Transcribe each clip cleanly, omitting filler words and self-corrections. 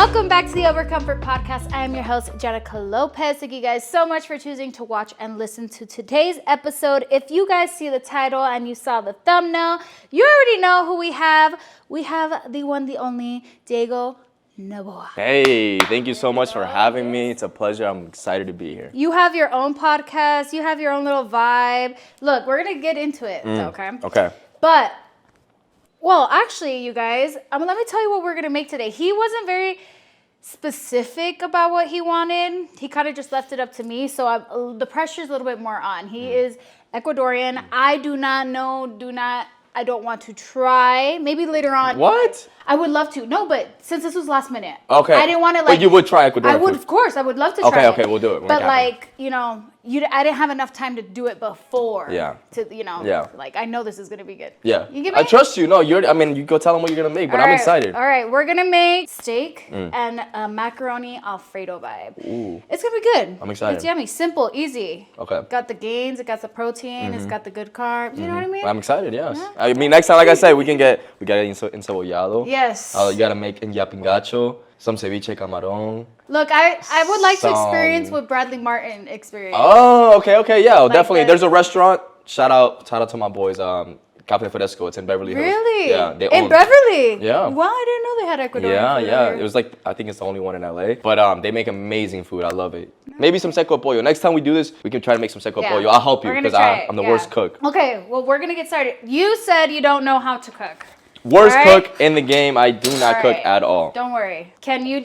Welcome back to the Overcomfort Podcast. I am your host, Jenicka Lopez. Thank you guys so much for choosing to watch and listen to today's episode. If you guys see the title and you saw the thumbnail, you already know who we have. We have the one, the only, Diego Noboa. Hey, thank you so much for having me. It's a pleasure. I'm excited to be here. You have your own podcast. You have your own little vibe. Look, we're going to get into it, okay? Okay. But, well, actually, you guys, let me tell you what we're going to make today. He wasn't very specific about what he wanted. He kind of just left it up to me. So the pressure's a little bit more on. He is Ecuadorian. I do not know, I don't want to try. Maybe later on. What? I would love to. No, but since this was last minute. Okay. I didn't want to But you would try Ecuadorian I would, food. of course. I would love to try it. Okay, we'll do it. But like, I didn't have enough time to do it before. Yeah. Like, I know this is going to be good. Yeah. You get me? I trust you. No, you go tell them what you're going to make, but I'm excited. All right. We're going to make steak and a macaroni Alfredo vibe. Ooh. It's going to be good. I'm excited. It's yummy. Simple. Easy. Okay. Got the gains. It got the protein. It's got the good carbs. You know what I mean? I'm excited, yes. Yeah. I mean, next time, like I said, we got it encebollado. Yes. You got to make yapingacho, some ceviche camarón. Look, I would like to experience what Bradley Martin experienced. Oh, okay. Yeah, definitely. There's a restaurant. Shout out to my boys. Cafe Fresco. It's in Beverly Hills. Really? Yeah. In Beverly? Yeah. Wow, I didn't know they had Ecuadorian food Yeah. here. It was like, I think it's the only one in LA. But they make amazing food. I love it. Maybe some seco pollo. Next time we do this, we can try to make some seco pollo. I'll help you because I'm the worst cook. Okay, well, we're going to get started. You said you don't know how to cook. Worst cook in the game. I do not cook at all. Don't worry. Do you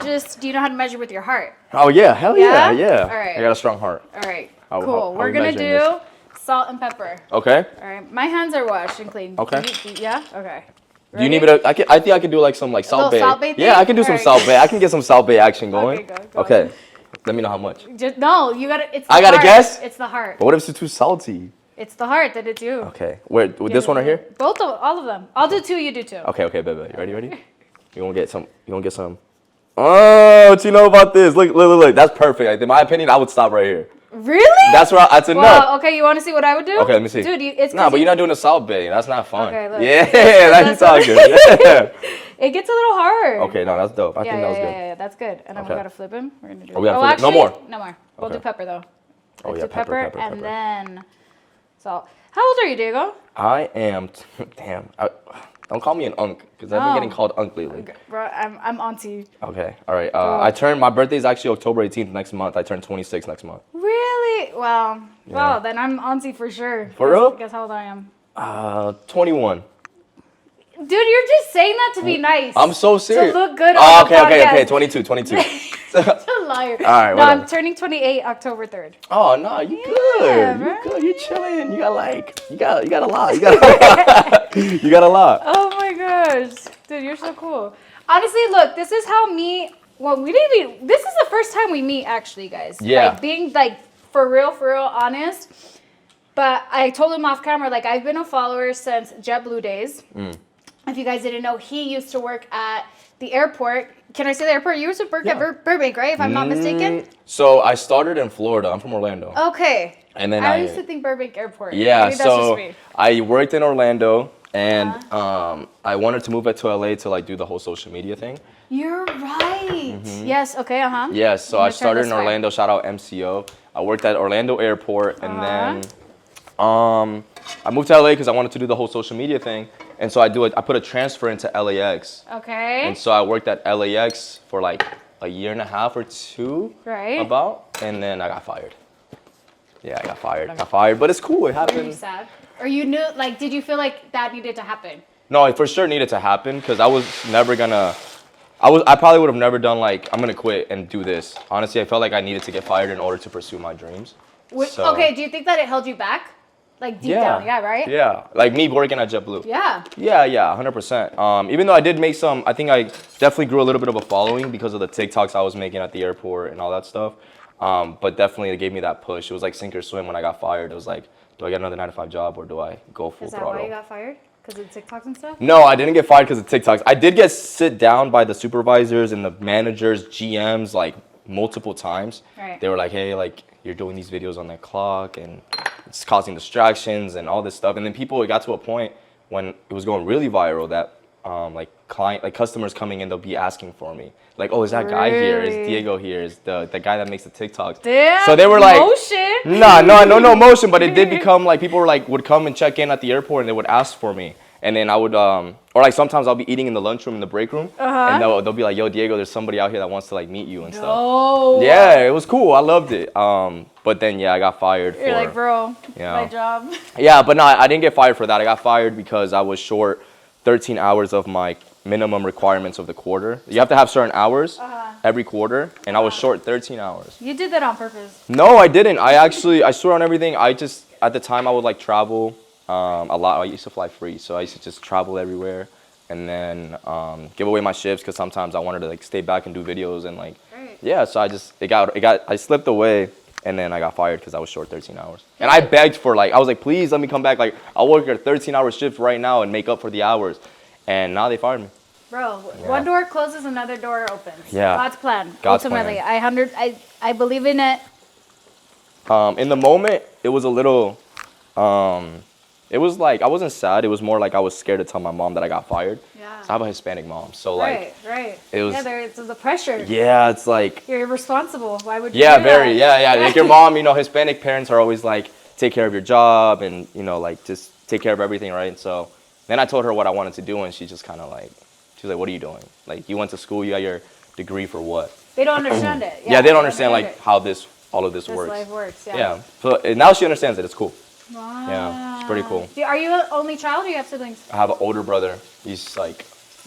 know how to measure with your heart? Oh, yeah. Hell yeah. All right. I got a strong heart. All right. How We're going to do salt and pepper. Okay. All right. My hands are washed and clean. Okay. Yeah? Okay. Do you need me to? I think I can do like some salt bae. Salt bae thing? Yeah, I can do some salt bae. I can get some salt bae action going. Okay, go. Okay. Let me know how much. No, you got to. I got to guess? It's the heart. But what if it's too salty? It's the heart that it's you. Okay. With this one right here? All of them. I'll do two, you do two. Okay, baby. You ready? You gonna get some. Oh, what you know about this? Look. That's perfect. Like, in my opinion, I would stop right here. Really? That's enough. Well, okay, you want to see what I would do? Okay, let me see. Dude, it's but you're not doing a salt bae. That's not fun. Okay, look. Yeah, that's all good. Yeah. It gets a little hard. Okay, no, that's dope. I think that was good. Yeah, that's good. And then we gotta flip him. We're gonna do. No more. No more. We'll do pepper though. Oh yeah, do pepper. And then salt. How old are you, Diego? I am. Damn. Don't call me an unk, because I've been getting called unk lately. Okay. Bro, I'm auntie. Okay, all right. My birthday is actually October 18th next month. I turn 26 next month. Really? Well, then I'm auntie for sure. For real? Guess how old I am? 21. Dude, you're just saying that to be nice. I'm so serious. To look good on the podcast. Okay. 22. Such a liar. All right, no, I'm turning 28 October 3rd. Oh, no, you good. Right? You good. You chilling. You got a lot. You got a lot. Oh my gosh. Dude, you're so cool. Honestly, look, this is how this is the first time we meet, actually, guys. Yeah. Like, being, like, for real honest. But I told him off camera, like, I've been a follower since Jetblue days. If you guys didn't know, he used to work at the airport. Can I say the airport? You used to work at Burbank, right? If I'm not mistaken. So I started in Florida. I'm from Orlando. Okay. And then I used to think Burbank Airport. Yeah, maybe that's just me. I worked in Orlando, and I wanted to move it to LA to like do the whole social media thing. You're right. Yes. Okay. Yes. So I started in Orlando. Shout out MCO. I worked at Orlando Airport, and then I moved to LA because I wanted to do the whole social media thing. And so I put a transfer into LAX. Okay. And so I worked at LAX for like a year and a half or two. Right. And then I got fired. Yeah, I got fired. But it's cool. It happened. Were you sad? Or you knew, like, did you feel like that needed to happen? No, it for sure needed to happen because I was never gonna. I probably would have never done like, I'm gonna quit and do this. Honestly, I felt like I needed to get fired in order to pursue my dreams. Okay, do you think that it held you back? Like deep down, right? Yeah, like me working at JetBlue. Yeah. Yeah, 100%. Even though I did make I think I definitely grew a little bit of a following because of the TikToks I was making at the airport and all that stuff. But definitely it gave me that push. It was like sink or swim when I got fired. It was like, do I get another 9-to-5 job or do I go full throttle? Is that why you got fired? Because of TikToks and stuff? No, I didn't get fired because of TikToks. I did get sit down by the supervisors and the managers, GMs, like multiple times. Right. They were like, hey, like you're doing these videos on the clock and it's causing distractions and all this stuff. And then it got to a point when it was going really viral that like customers coming in, they'll be asking for me. Like, oh, is that guy here? Is Diego here? Is the guy that makes the TikToks? Damn, so they were like, motion. No motion, but it did become like people were like would come and check in at the airport and they would ask for me. And then I would, or like sometimes I'll be eating in the lunchroom in the break room, and they'll be like, "Yo, Diego, there's somebody out here that wants to like meet you and stuff." Yeah, it was cool. I loved it. But then I got fired. You're like, bro, my job. Yeah, but no, I didn't get fired for that. I got fired because I was short 13 hours of my minimum requirements of the quarter. You have to have certain hours every quarter, and I was short 13 hours. You did that on purpose? No, I didn't. I swear on everything. I just at the time I would like travel. A lot. I used to fly free, so I used to just travel everywhere, and then give away my shifts because sometimes I wanted to like stay back and do videos and like So I slipped away, and then I got fired because I was short 13 hours. And I begged for I was like, please let me come back. Like I'll work a 13-hour shift right now and make up for the hours, and now they fired me. Bro, one door closes, another door opens. Yeah, God's plan. God's ultimately, plan. I believe in it. In the moment, it was a little. It was like, I wasn't sad. It was more like I was scared to tell my mom that I got fired. Yeah. So I have a Hispanic mom. So like. Right. It was. Yeah, there's the pressure. Yeah, it's like. You're irresponsible. Why would you Yeah, do very. that? Yeah. Like your mom, Hispanic parents are always like, take care of your job and, like just take care of everything, right? So then I told her what I wanted to do and she just kind of like, she was like, what are you doing? Like you went to school, you got your degree for what? They don't understand it. Yeah, they don't understand like how all of this works. Life works, Yeah. So now she understands it. It's cool. Wow. Yeah, it's pretty cool. Are you an only child or do you have siblings? I have an older brother. He's like,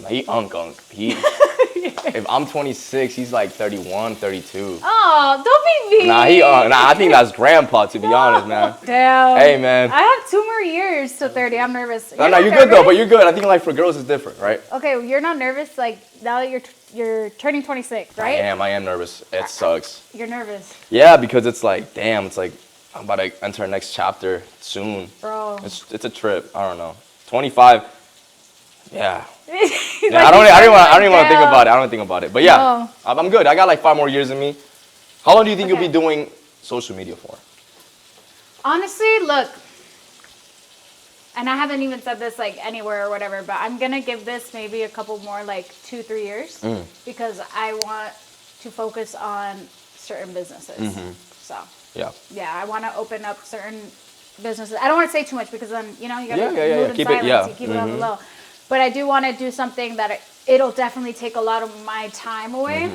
he unk. If I'm 26, he's like 31, 32. Oh, don't be mean. I think that's grandpa, to be honest, man. Damn. Hey, man. I have 2 more years to 30. I'm nervous. No, you're good though, but you're good. I think like for girls it's different, right? Okay, you're not nervous like now that you're turning 26, right? I am nervous. It sucks. You're nervous. Yeah, because it's like, damn, it's like I'm about to enter our next chapter soon. Bro. It's a trip. I don't know. 25. Yeah. Like I don't even want to think about it. I don't think about it. But yeah, No. I'm good. I got like 5 more years in me. How long do you think you'll be doing social media for? Honestly, look, and I haven't even said this like anywhere or whatever, but I'm gonna give this maybe a couple more, like 2-3 years, because I want to focus on certain businesses. So yeah, I want to open up certain businesses. I don't want to say too much because then you gotta move in keep silence. it You keep it on the low. But I do want to do something that it'll definitely take a lot of my time away.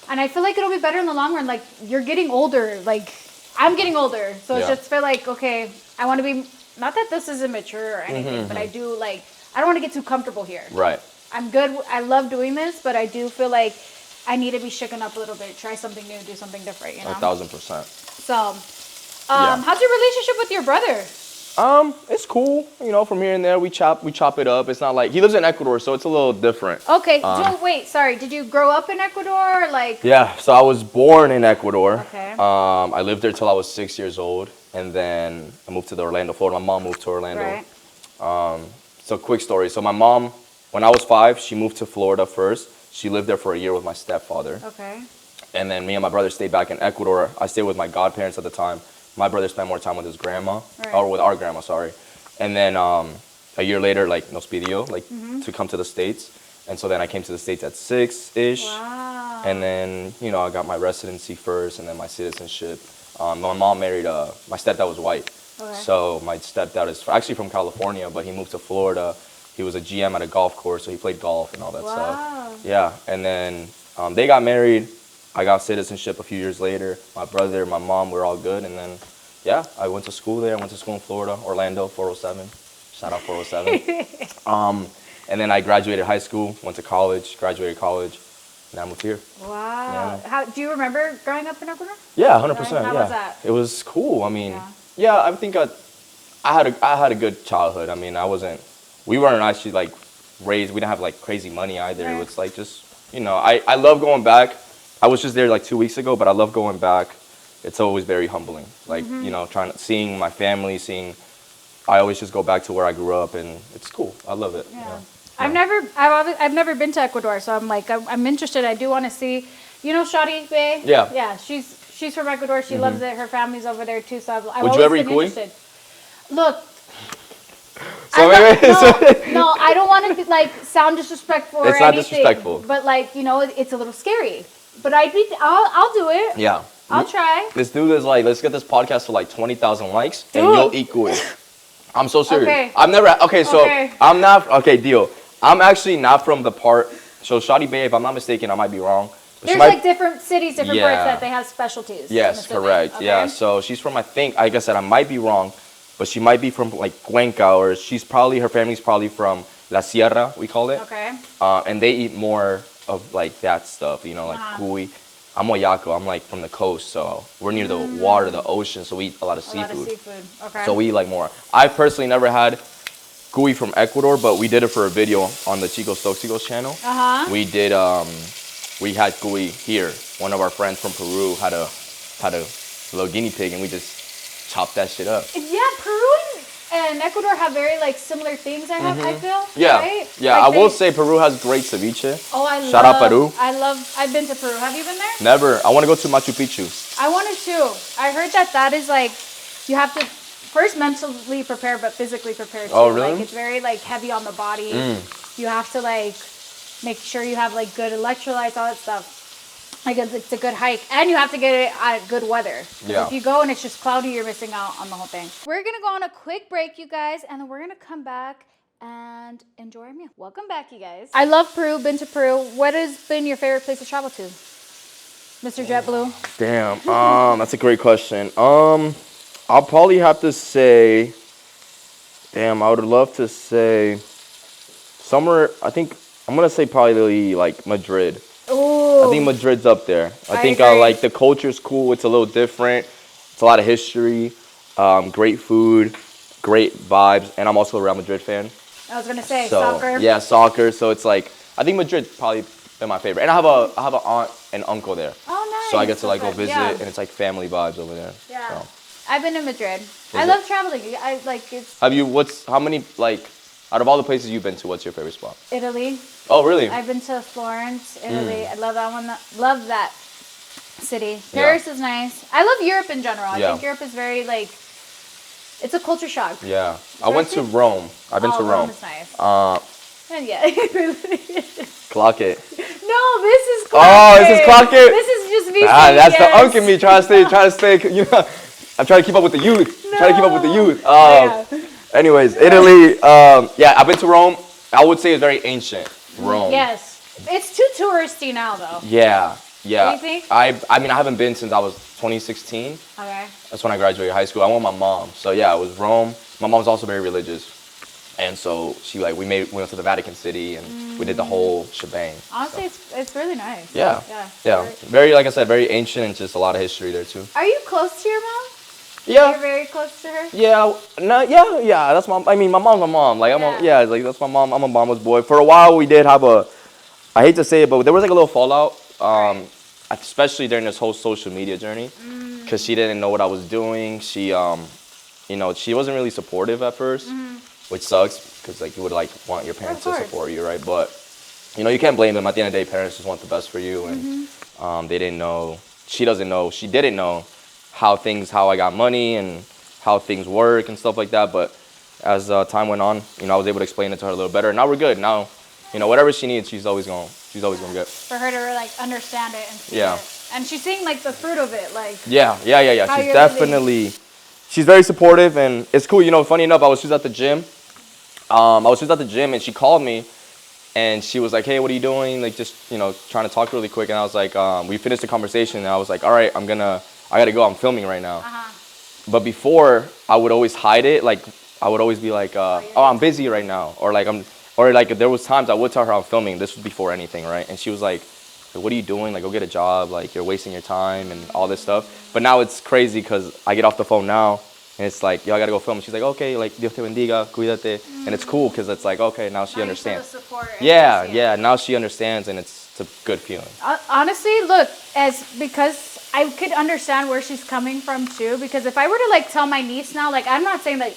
And I feel like it'll be better in the long run. Like, you're getting older. Like, I'm getting older. So it's just feel like, okay, I want to be, not that this is immature or anything, but I do, like, I don't want to get too comfortable here. Right. I'm good. I love doing this, but I do feel like I need to be shaken up a little bit. Try something new, do something different, 1,000%. So, how's your relationship with your brother? It's cool. From here and there, we chop it up. It's not like, he lives in Ecuador, so it's a little different. Okay, wait, sorry. Did you grow up in Ecuador? Like? Yeah, so I was born in Ecuador. Okay. I lived there till I was 6 years old, and then I moved to Orlando, Florida. My mom moved to Orlando. Right. So quick story. So my mom, when I was 5, she moved to Florida first. She lived there for a year with my stepfather. Okay. And then me and my brother stayed back in Ecuador. I stayed with my godparents at the time. My brother spent more time with his grandma, or with our grandma, sorry. And then a year later, like, nos pidió, to come to the States. And so then I came to the States at 6-ish. Wow. And then, I got my residency first and then my citizenship. My mom married, my stepdad was white. Okay. So my stepdad is actually from California, but he moved to Florida. He was a GM at a golf course, so he played golf and all that stuff. Yeah, and then they got married. I got citizenship a few years later. My brother, my mom, we're all good. And then, I went to school there. I went to school in Florida, Orlando, 407. Shout out 407. And then I graduated high school, went to college, graduated college, and I moved here. Wow. Yeah. Do you remember growing up in Ecuador? Yeah, 100%. How was that? It was cool. I mean, I think I had a good childhood. I mean, we weren't actually like raised, we didn't have like crazy money either. Right. It was like just, I love going back. I was just there like 2 weeks ago, but I love going back. It's always very humbling. Like, seeing my family, I always just go back to where I grew up, and it's cool. I love it. Yeah. I've never been to Ecuador, so I'm like, I'm interested. I do want to see, Shadi Bay? Yeah. Yeah, she's from Ecuador. She loves it. Her family's over there too, so I've Would you always ever been eat cuy? interested. Look, So maybe no, I don't want to like sound disrespectful or anything. It's not disrespectful. But like, you know, it's a little scary. But I'll do it. Yeah. I'll try. Let's do this. Like, let's get this podcast to like 20,000 likes, and you'll eat gooey. I'm so serious. Okay. I've never. Okay, so I'm not. Okay, deal. I'm actually not from the part. So Shawty Bay, if I'm not mistaken, I might be wrong. There's like different cities, different parts that they have specialties. Yes, correct. Okay. Yeah, so she's from, I think, like I said, I might be wrong, but she might be from like Cuenca, or her family's probably from La Sierra, we call it. Okay. And they eat more of like that stuff, you know, like cuy. I'm Oaxaco, I'm like from the coast, so we're near the water, the ocean, so we eat a lot of seafood. A lot of seafood, okay. So we eat like more. I personally never had cuy from Ecuador, but we did it for a video on the Chicos Toxicos channel. We did, we had cuy here. One of our friends from Peru had a little guinea pig, and we just chopped that shit up. Yeah, Peru and Ecuador have very like similar things. I feel. Yeah, right? yeah. Like I will say Peru has great ceviche. Oh, Shout out Peru. I've been to Peru. Have you been there? Never. I want to go to Machu Picchu. I wanted to. I heard that is like, you have to first mentally prepare, but physically prepare too. Oh, really? Like it's very like heavy on the body. You have to like make sure you have like good electrolytes, all that stuff. Like it's a good hike, and you have to get it at good weather. Yeah. If you go and it's just cloudy, you're missing out on the whole thing. We're gonna go on a quick break, you guys, and then we're gonna come back and enjoy our meal. Welcome back, you guys. I love Peru. Been to Peru. What has been your favorite place to travel to, Mr. Jetblue? Damn. That's a great question. I'll probably have to say. Damn, I would love to say somewhere. I think I'm gonna say probably like Madrid. Ooh. I think Madrid's up there. I think agree. like the culture's cool. It's a little different. It's a lot of history, great food, great vibes, and I'm also a Real Madrid fan. I was gonna say so, soccer. Yeah, soccer. So it's like I think Madrid's probably been my favorite. And I have an aunt and uncle there. Oh, nice. So I get to like go visit, yeah. and it's like family vibes over there. Yeah. So. I've been to Madrid. I love traveling. I like it's. Have you? How many like? Out of all the places you've been to, what's your favorite spot? Italy. Oh, really? I've been to Florence, Italy. I love that one. Love that city. Paris is nice. I love Europe in general. I think Europe is very like, it's a culture shock. Yeah. I went to Rome. I've been to Rome. Rome is nice. And yeah. Clock it. No, this is Clock It. Oh, this is Clock It? This is just me. That's the unk in me trying to stay, you know, I'm trying to keep up with the youth. Anyways, Italy, yeah, I've been to Rome. I would say it's very ancient, Rome. Yes. It's too touristy now, though. Yeah. Do you think? I mean, I haven't been since I was 2016. Okay. That's when I graduated high school. I went with my mom. So, yeah, it was Rome. My mom's also very religious. And so, we went to the Vatican City, and we did the whole shebang. Honestly, it's really nice. Yeah. Very, like I said, very ancient, and just a lot of history there, too. Are you close to your mom? Yeah. You're very close to her? Yeah. No, yeah. That's my mom's my mom. Like, like, that's my mom. I'm a mama's boy. For a while, we did have I hate to say it, but there was like a little fallout, especially during this whole social media journey, because she didn't know what I was doing. She, she wasn't really supportive at first, which sucks, because like you would like want your parents to support you, right? But, you can't blame them. At the end of the day, parents just want the best for you, and they didn't know. She didn't know how I got money and how things work and stuff like that. But as time went on, I was able to explain it to her a little better. Now we're good. Now, whatever she needs, she's always gonna get. For her to like understand it and see it. And she's seeing like the fruit of it, like. Yeah. She's definitely, she's very supportive, and it's cool. Funny enough, I was just at the gym. And she called me, and she was like, "Hey, what are you doing?" Like just trying to talk really quick. And I was like, we finished the conversation, and I was like, "All right, I gotta go. I'm filming right now." But before, I would always hide it. Like, I would always be like, "Oh, I'm busy right now," or like there was times I would tell her I'm filming. This was before anything, right? And she was like, "What are you doing? Like, go get a job. Like, you're wasting your time and all this stuff." But now it's crazy because I get off the phone now, and it's like, "Yo, I gotta go film." And she's like, "Okay, like Dios te bendiga, cuídate," and it's cool because it's like, okay, now she understands. Yeah. Now she understands, and it's a good feeling. Honestly, look, because I could understand where she's coming from too, because if I were to like tell my niece now, like I'm not saying that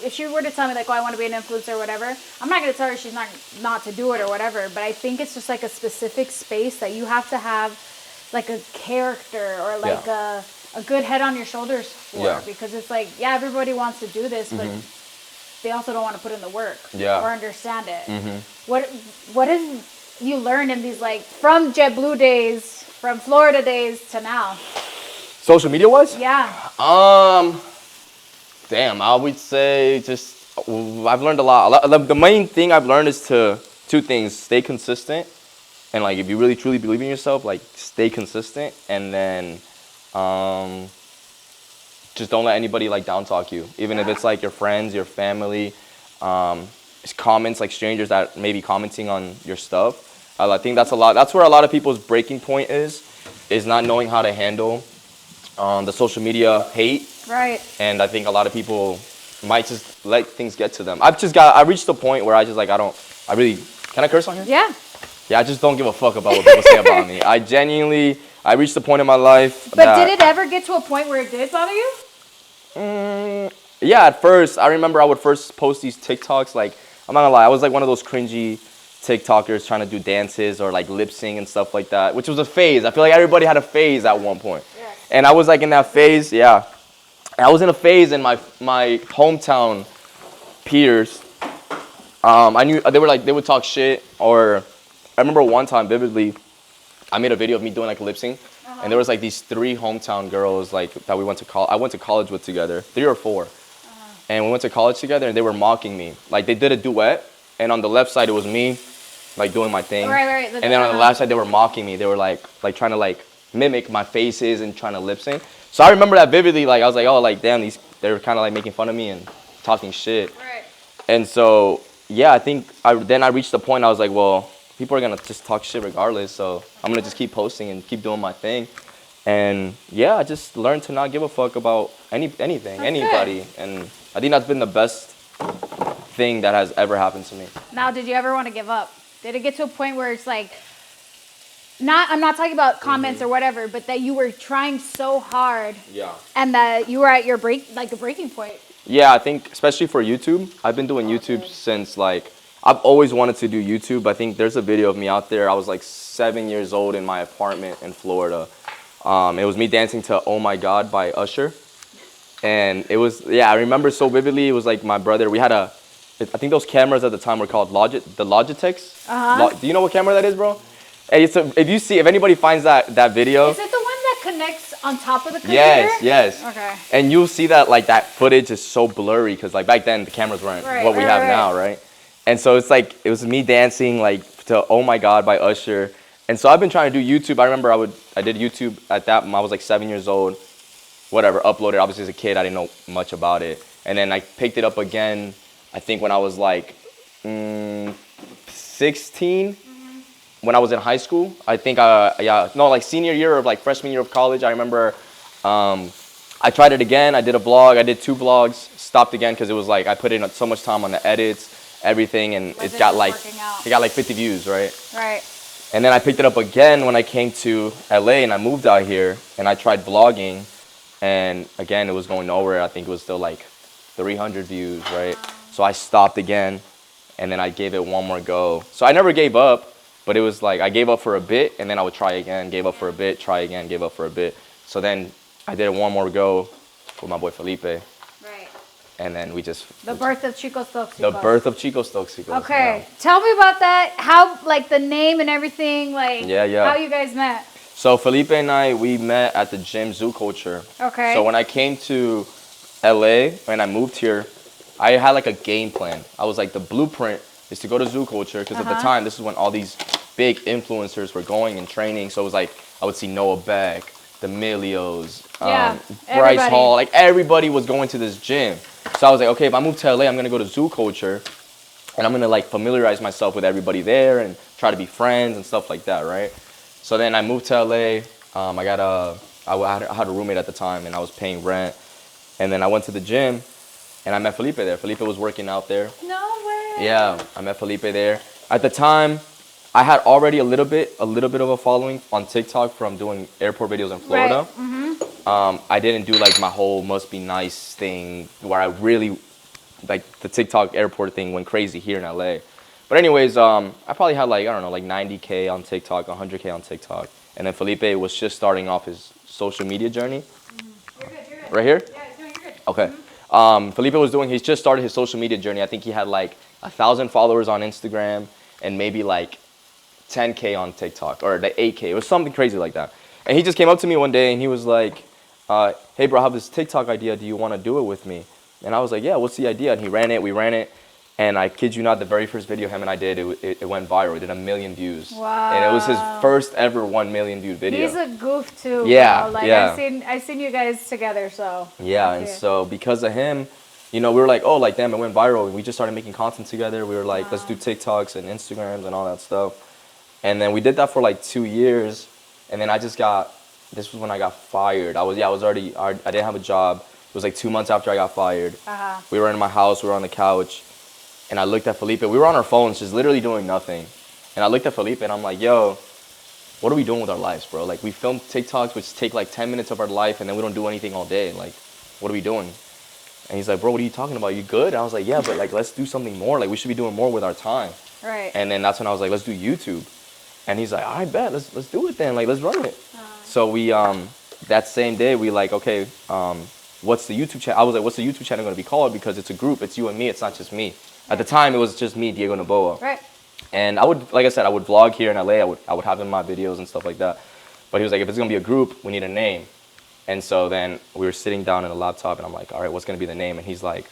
if she were to tell me like, "Oh, I want to be an influencer," or whatever, I'm not gonna tell her she's not to do it or whatever. But I think it's just like a specific space that you have to have like a character or like a good head on your shoulders for, because it's like, yeah, everybody wants to do this, but they also don't want to put in the work Yeah. or understand it. What have you learned in these, like, from JetBlue days, from Florida days to now? Social media wise? Yeah. Damn, I would say just I've learned a lot. The main thing I've learned is two things: stay consistent, and like if you really truly believe in yourself, like stay consistent, and then just don't let anybody like down talk you, even if it's like your friends, your family, it's comments like strangers that may be commenting on your stuff. I think that's a lot. That's where a lot of people's breaking point is not knowing how to handle the social media hate. Right. And I think a lot of people might just let things get to them. I reached a point where I really, can I curse on here? Yeah. Yeah, I just don't give a fuck about what people say about me. I reached a point in my life. But did it ever get to a point where it did bother you? Yeah, at first. I remember I would first post these TikToks. Like, I'm not gonna lie, I was like one of those cringy TikTokers trying to do dances or like lip sync and stuff like that, which was a phase. I feel like everybody had a phase at one point. Yes. And I was like in that phase, yeah. I was in a phase in my hometown peers. I knew they would talk shit, or I remember one time vividly, I made a video of me doing like a lip sync, and there was like these 3 hometown girls like that we went to college. I went to college with together, 3 or 4, and we went to college together, and they were mocking me. Like they did a duet, and on the left side it was me, like doing my thing, Right. And then on the left side they were mocking me. They were like trying to like mimic my faces and trying to lip sync. So I remember that vividly. Like I was like, oh, like damn, they were kind of like making fun of me and talking shit. Right. And so yeah, I think I reached the point I was like, well, people are gonna just talk shit regardless. So I'm gonna just keep posting and keep doing my thing. And yeah, I just learned to not give a fuck about anything, anybody. Good. And I think that's been the best thing that has ever happened to me. Now, did you ever want to give up? Did it get to a point where it's like, I'm not talking about comments or whatever, but that you were trying so hard, Yeah. and that you were at your the breaking point? Yeah, I think especially for YouTube, I've been doing YouTube since like, I've always wanted to do YouTube. I think there's a video of me out there. I was like 7 years old in my apartment in Florida. It was me dancing to Oh My God by Usher. And it was, yeah, I remember so vividly. It was like my brother, we had I think those cameras at the time were called the Logitechs. Do you know what camera that is, bro? Hey, if anybody finds that video. Is it the one that connects on top of the computer? Yes. Okay. And you'll see that like that footage is so blurry because like back then the cameras weren't what we have now, right? And so it's like, it was me dancing like to Oh My God by Usher. And so I've been trying to do YouTube. I remember I did YouTube at that, I was like 7 years old, whatever, uploaded. Obviously as a kid, I didn't know much about it. And then I picked it up again, I think when I was like 16, when I was in high school. I think, like senior year or like freshman year of college. I remember I tried it again. I did a vlog. I did 2 vlogs, stopped again because it was like I put in so much time on the edits, everything, and it got like 50 views, right? Right. And then I picked it up again when I came to LA and I moved out here and I tried vlogging, and again it was going nowhere. I think it was still like 300 views, right? So I stopped again, and then I gave it one more go. So I never gave up, but it was like I gave up for a bit and then I would try again, gave up for a bit, try again, gave up for a bit. So then I did one more go with my boy Felipe. Right. And then we just... The birth of Chicos Toxicos. The birth of Chicos Toxicos. Okay. Yeah. Tell me about that. How, like, the name and everything, like, how you guys met. So Felipe and I, we met at the gym Zoo Culture. Okay. So when I came to LA, when I moved here, I had like a game plan. I was like, the blueprint is to go to Zoo Culture, because at the time, this is when all these big influencers were going and training. So it was like, I would see Noah Beck, the Milios, Bryce Hall, like everybody was going to this gym. So I was like, okay, if I move to LA, I'm gonna go to Zoo Culture, and I'm gonna like familiarize myself with everybody there and try to be friends and stuff like that, right? So then I moved to LA. I had a roommate at the time, and I was paying rent. And then I went to the gym, and I met Felipe there. Felipe was working out there. No way. Yeah, I met Felipe there. At the time, I had already a little bit of a following on TikTok from doing airport videos in Florida. Right. I didn't do like my whole must be nice thing where I really, like the TikTok airport thing went crazy here in LA. But anyways, I probably had like, I don't know, like 90K on TikTok, 100K on TikTok. And then Felipe was just starting off his social media journey. You're good. Right here? Yeah, no, you're good. Okay. Felipe was doing, he's just started his social media journey. I think he had like 1,000 followers on Instagram and maybe like 10K on TikTok or the 8K. It was something crazy like that. And he just came up to me one day and he was like, hey bro, I have this TikTok idea. Do you want to do it with me? And I was like, yeah, what's the idea? And he ran it, we ran it. And I kid you not, the very first video him and I did, it went viral. It did 1 million views. Wow. And it was his first ever 1 million view video. He's a goof too. Yeah, bro. Like yeah. I've seen you guys together, so. Yeah, and so because of him, you know, we were like, oh, like damn, it went viral. And we just started making content together. We were like, let's do TikToks and Instagrams and all that stuff. And then we did that for like 2 years. And then this was when I got fired. I didn't have a job. It was like 2 months after I got fired. We were in my house, we were on the couch. And I looked at Felipe. We were on our phones, just literally doing nothing. And I looked at Felipe and I'm like, yo, what are we doing with our lives, bro? Like we film TikToks, which take like 10 minutes of our life and then we don't do anything all day. Like, what are we doing? And he's like, bro, what are you talking about? You good? And I was like, yeah, but like, let's do something more. Like we should be doing more with our time. Right. And then that's when I was like, let's do YouTube. And he's like, I bet, let's do it then. Like, let's run it. So we, that same day, we like, okay, what's the YouTube channel? I was like, what's the YouTube channel going to be called? Because it's a group. It's you and me. It's not just me. At the time, it was just me, Diego Noboa. Right. And I would, like I said, I would vlog here in LA. I would have in my videos and stuff like that. But he was like, if it's going to be a group, we need a name. And so then we were sitting down in a laptop and I'm like, all right, what's going to be the name? And he's like,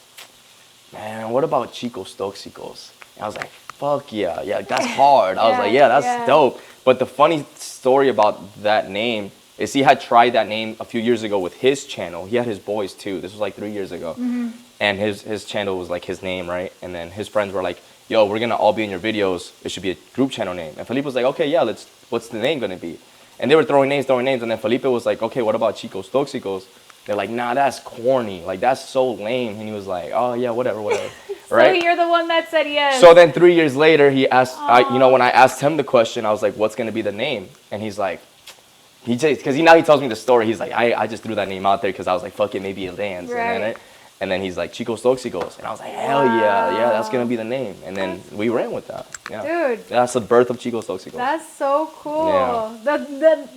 man, what about Chicos Toxicos? And I was like, fuck yeah, that's hard. I was like, yeah, that's dope. But the funny story about that name is he had tried that name a few years ago with his channel. He had his boys too. This was like 3 years ago. And his channel was like his name, right? And then his friends were like, yo, we're gonna all be in your videos. It should be a group channel name. And Felipe was like, okay, yeah, what's the name gonna be? And they were throwing names. And then Felipe was like, okay, what about Chicos Toxicos? They're like, nah, that's corny. Like, that's so lame. And he was like, oh, yeah, whatever. So right? you're the one that said yes. So then 3 years later, he asked, when I asked him the question, I was like, what's going to be the name? And he's like, because now he tells me the story. He's like, I just threw that name out there because I was like, fuck it, maybe it lands. Right. And then he's like, Chicos Toxicos. And I was like, hell yeah, that's going to be the name. And then we ran with that. Yeah. Dude. That's the birth of Chicos Toxicos. That's so cool. Yeah.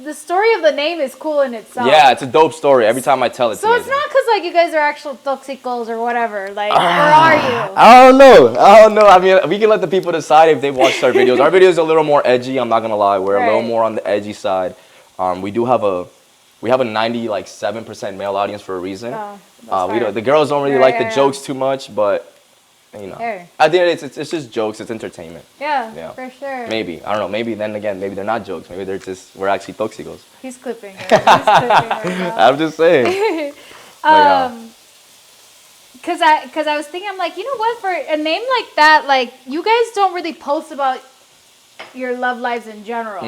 The story of the name is cool in itself. Yeah, it's a dope story. Every time I tell it, so it's not because like you guys are actual toxicos or whatever. Like, or are you? I don't know. I mean, we can let the people decide if they watched our videos. Our videos are a little more edgy. I'm not going to lie. We're a little more on the edgy side. We have a 97% male audience for a reason. The girls don't really like the jokes too much, but you know, I think it's just jokes. It's entertainment. Yeah, for sure. Maybe I don't know. Maybe then again, maybe they're not jokes. Maybe we're actually toxicos. He's clipping. I'm just saying. Because I was thinking, I'm like, you know what? For a name like that, like you guys don't really post about your love lives in general.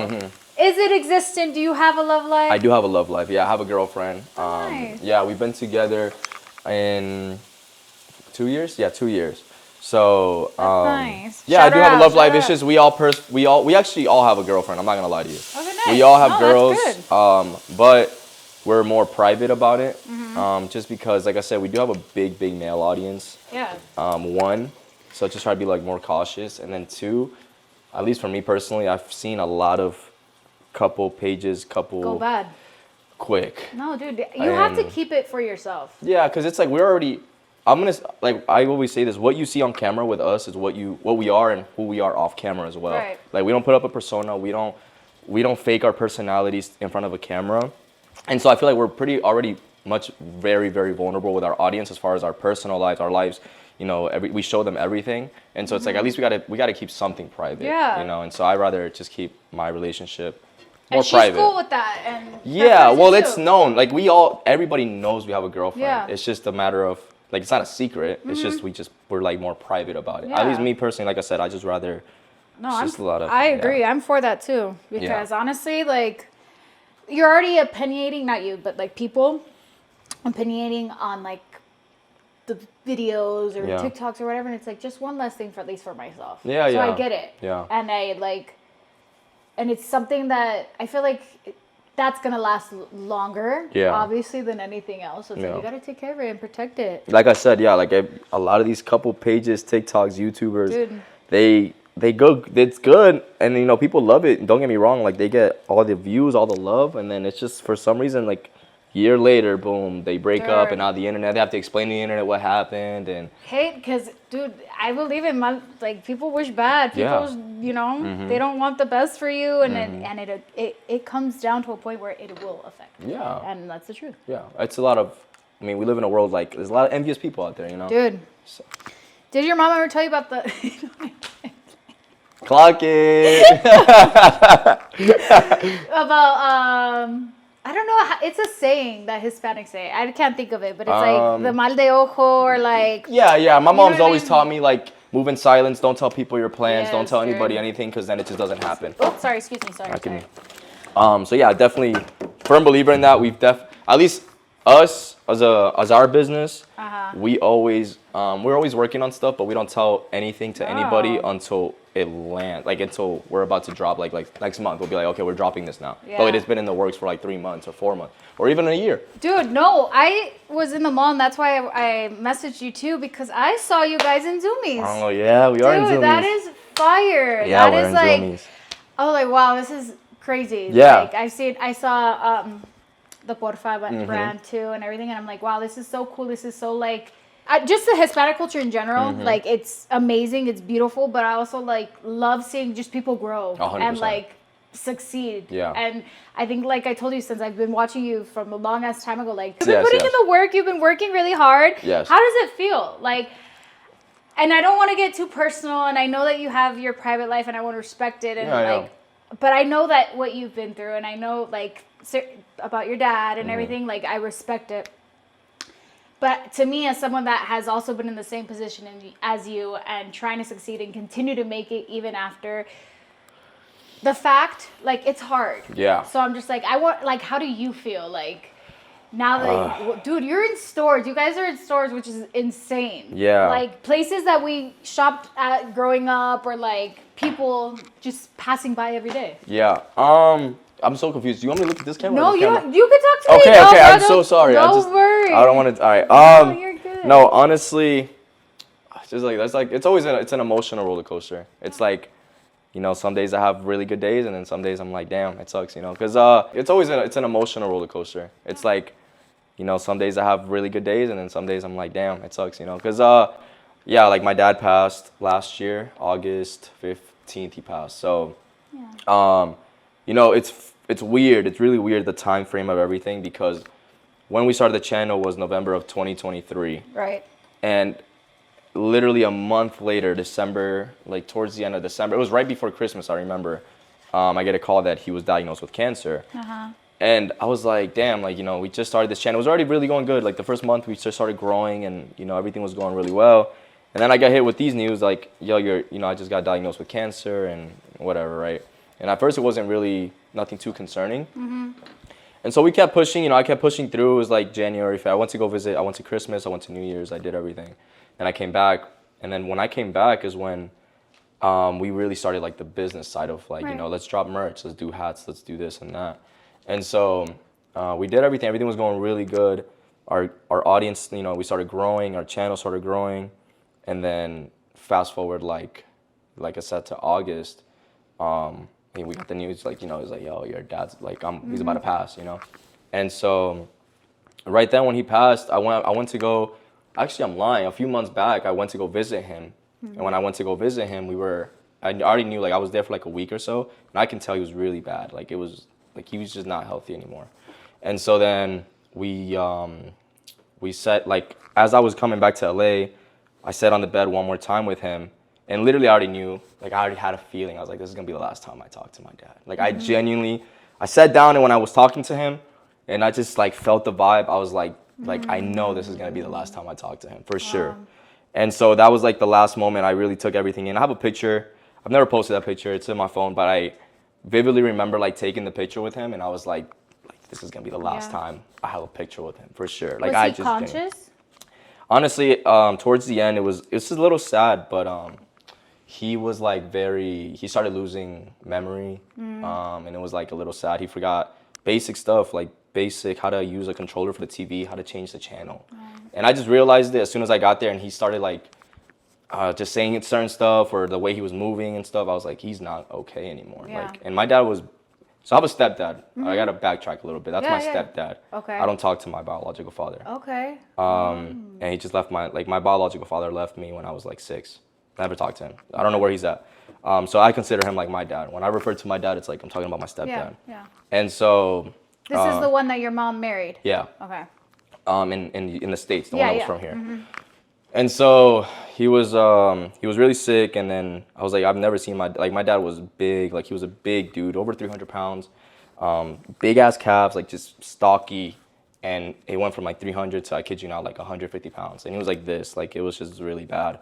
Is it existent? Do you have a love life? I do have a love life. Yeah, I have a girlfriend. Nice. Yeah, we've been together in 2 years. Yeah, 2 years. So nice. Yeah, I do have a love life. It's just we actually all have a girlfriend. I'm not gonna lie to you. Okay, nice. We all have girls. But we're more private about it. Just because, like I said, we do have a big male audience. Yeah. One, so just try to be like more cautious, and then two, at least for me personally, I've seen a lot of couple pages go bad quick. No, dude, you have to keep it for yourself. Yeah, because it's like I always say this, what you see on camera with us is what we are and who we are off camera as well. Right. Like we don't put up a persona, we don't fake our personalities in front of a camera. And so I feel like we're already very, very vulnerable with our audience as far as our personal lives, our lives. You know, we show them everything, and so it's like at least we gotta keep something private. Yeah. You know, and so I rather just keep my relationship more and she's private. Cool with that, and yeah, well, it's known. Like everybody knows we have a girlfriend. Yeah. It's just a matter of like it's not a secret. It's just we're like more private about it. Yeah. At least me personally, like I said, I just rather. No, I agree. I'm for that too because honestly, like you're already opinionating, not you, but like people opinionating on like the videos or TikToks or whatever, and it's like just one less thing for at least for myself. Yeah, so I get it. Yeah. And and it's something that I feel like that's gonna last longer, obviously, than anything else. So it's like you gotta take care of it and protect it. Like I said, like a lot of these couple pages, TikToks, YouTubers, dude, they go. It's good, and you know people love it. Don't get me wrong, like they get all the views, all the love, and then it's just for some reason like year later, boom, they break up, Dude. and now the internet, they have to explain to the internet what happened, and Hate, because, dude, I believe in like people wish bad. People, you know, they don't want the best for you, and it comes down to a point where it will affect you. Yeah. And that's the truth. Yeah, it's a lot of. I mean, we live in a world like there's a lot of envious people out there, you know. Dude, So. did your mom ever tell you about the? Clock it. About I don't know. It's a saying that Hispanics say. I can't think of it, but it's like the mal de ojo or like. Yeah. My mom's what I always mean? taught me like move in silence. Don't tell people your plans. Yes, don't tell dude. anybody anything because then it just doesn't happen. Oh, sorry. Excuse me. Sorry. I can. So yeah, definitely firm believer in that. We've at least us as our business, we always we're always working on stuff, but we don't tell anything to anybody until it lands. Like until we're about to drop. Like next month, we'll be like, okay, we're dropping this now. Yeah. But it has been in the works for like 3 months or 4 months or even a year. Dude, no, I was in the mall, and that's why I messaged you too, because I saw you guys in Zoomies. Oh yeah, we are in Zoomies. Dude, that is fire. Yeah, That we're is in like, Zoomies. I was like, wow, this is crazy. Yeah. Like I saw the Porfa brand too and everything, and I'm like, wow, this is so cool. This is so like, just the Hispanic culture in general. Like it's amazing, it's beautiful, but I also like love seeing just people grow 100%. and like succeed. Yeah. And I think like I told you, since I've been watching you from a long ass time ago, like you've been Yes, putting yes. in the work, you've been working really hard. Yes. How does it feel? Like, and I don't want to get too personal, and I know that you have your private life, and I want to respect it, and Yeah, I know. like, but I know that what you've been through, and I know like about your dad and everything. Like, I respect it. But to me, as someone that has also been in the same position as you and trying to succeed and continue to make it even after the fact, like, it's hard. Yeah. So I'm just like, how do you feel? Like, now that, dude, you're in stores. You guys are in stores, which is insane. Yeah. Like, places that we shopped at growing up, or like people just passing by every day. Yeah. I'm so confused. Do you want me to look at this camera? No, or this you camera? don't. You can talk to me. Okay, No, okay. bro, I'm so sorry. Don't worry. I don't want to. All right. No, you're good. No, honestly, it's just like that's like it's always it's an emotional roller coaster. It's like, you know, some days I have really good days, and then some days I'm like, damn, it sucks, you know, because it's always it's an emotional roller coaster. It's like, you know, some days I have really good days, and then some days I'm like, damn, it sucks, you know, because yeah, like my dad passed last year, August 15th, he passed. So, you know, it's weird. It's really weird, the time frame of everything, because when we started the channel was November of 2023. Right. And literally a month later, December, like towards the end of December, it was right before Christmas, I remember, I get a call that he was diagnosed with cancer. And I was like, damn, like, you know, we just started this channel. It was already really going good. Like the first month we just started growing, and, you know, everything was going really well. And then I got hit with these news like, yo, I just got diagnosed with cancer and whatever, right? And at first it wasn't really nothing too concerning. And so we kept pushing, you know, I kept pushing through. It was like January, February. I went to go visit. I went to Christmas. I went to New Year's. I did everything. And I came back. And then when I came back is when we really started like the business side of like, you know, let's drop merch. Let's do hats. Let's do this and that. And so we did everything. Everything was going really good. Our audience, you know, we started growing. Our channel started growing. And then fast forward, like I said, to August, we got the news, like, you know, it's like, yo, your dad's like, he's about to pass, you know? And so right then when he passed, I went to go, actually I'm lying, a few months back, I went to go visit him. And when I went to go visit him, I already knew, like, I was there for like a week or so, and I can tell he was really bad. Like, it was, like, he was just not healthy anymore. And so then we sat, like, as I was coming back to LA, I sat on the bed one more time with him. And literally I already knew, like, I already had a feeling. I was like, this is going to be the last time I talk to my dad. Like, I genuinely, I sat down, and when I was talking to him, and I just, like, felt the vibe, I was like, I know this is going to be the last time I talk to him, for sure. And so that was, like, the last moment I really took everything in. I have a picture. I've never posted that picture. It's in my phone, but I vividly remember, like, taking the picture with him, and I was like this is going to be the last time I have a picture with him, for sure. Like, Was he conscious? Honestly, towards the end, it was a little sad, but he was like he started losing memory, and it was like a little sad. He forgot basic stuff, like basic how to use a controller for the TV, how to change the channel. And I just realized it as soon as I got there, and he started like just saying certain stuff, or the way he was moving and stuff. I was like, he's not okay anymore. Yeah. Like, and my dad So I have a stepdad. I gotta backtrack a little bit. That's my stepdad. Okay. I don't talk to my biological father. Okay. And he just left my biological father left me when I was like 6. Never talked to him. I don't know where he's at. So I consider him like my dad. When I refer to my dad, it's like I'm talking about my stepdad. Yeah. And so. This is the one that your mom married. Yeah. Okay. In the States, the one that was from here. Mm-hmm. And so he was really sick, and then I was like, I've never seen my dad was big, like he was a big dude, over 300 pounds, big ass calves, like just stocky, and it went from like 300 to, I kid you not, like 150 pounds, and he was like this, like it was just really bad.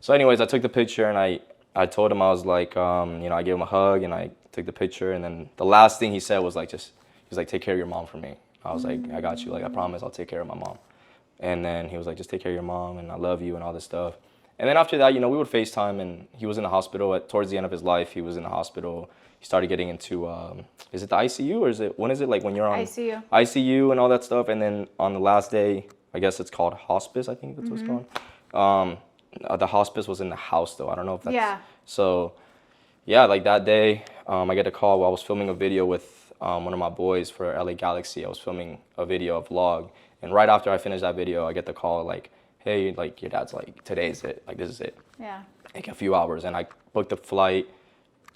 So anyways, I took the picture, and I told him, I was like, I gave him a hug, and I took the picture, and then the last thing he said was like, he was like, take care of your mom for me. I was like, I got you, like I promise I'll take care of my mom. And then he was like, just take care of your mom, and I love you, and all this stuff. And then after that, we would FaceTime, and he was in the hospital. Towards the end of his life, he was in the hospital. He started getting into, is it the ICU, or when is it, like when you're on ICU and all that stuff? And then on the last day, I guess it's called hospice, I think that's what it's called. The hospice was in the house, though. I don't know if that's... Yeah. So, yeah, like that day, I get a call while I was filming a video with one of my boys for LA Galaxy. I was filming a video, a vlog. And right after I finished that video, I get the call like, hey, like your dad's like, today's it, like this is it. Yeah. Like a few hours, and I booked the flight,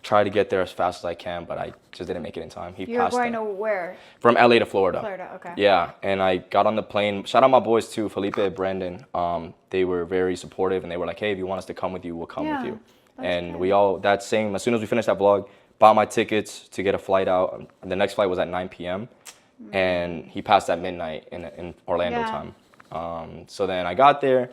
tried to get there as fast as I can, but I just didn't make it in time. You're going to where? From LA to Florida. Florida, okay. Yeah, and I got on the plane. Shout out my boys too, Felipe and Brendan. They were very supportive, and they were like, hey, if you want us to come with you, we'll come with you. And good. We all, as soon as we finished that vlog, bought my tickets to get a flight out. The next flight was at 9 p.m. And he passed at midnight in Orlando time. So then I got there,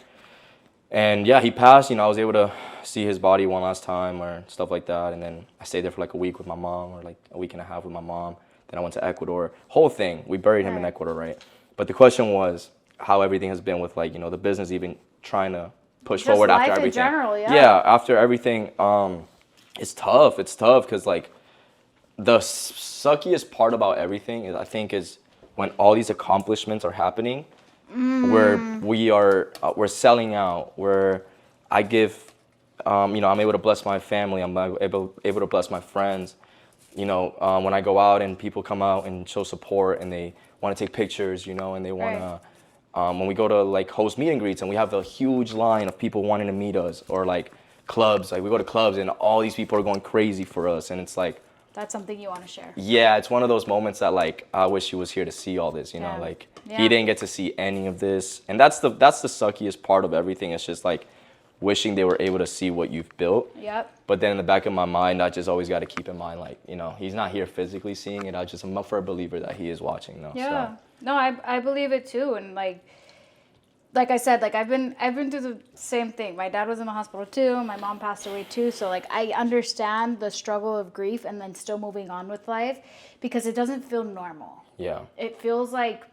and yeah, he passed. I was able to see his body one last time or stuff like that. And then I stayed there for like a week with my mom, or like a week and a half with my mom. Then I went to Ecuador. Whole thing, we buried him in Ecuador, right? But the question was how everything has been with, like, the business even trying to push forward after everything. In general, yeah, after everything. It's tough. It's tough because, like, the suckiest part about everything is, I think, is when all these accomplishments are happening, where we're selling out, where I give, I'm able to bless my family, I'm able to bless my friends. When I go out and people come out and show support and they want to take pictures, and they want to, when we go to like host meet and greets and we have a huge line of people wanting to meet us, or like clubs, like we go to clubs and all these people are going crazy for us, and it's like, that's something you want to share. Yeah, it's one of those moments that, like, I wish he was here to see all this, like he didn't get to see any of this. And that's the suckiest part of everything. It's just like wishing they were able to see what you've built. Yep. But then in the back of my mind, I just always got to keep in mind, like, he's not here physically seeing it. I'm a firm believer that he is watching, though. Yeah. So. No, I believe it too. And like I said, like I've been through the same thing. My dad was in the hospital too. My mom passed away too. So like I understand the struggle of grief and then still moving on with life, because it doesn't feel normal. Yeah. It feels like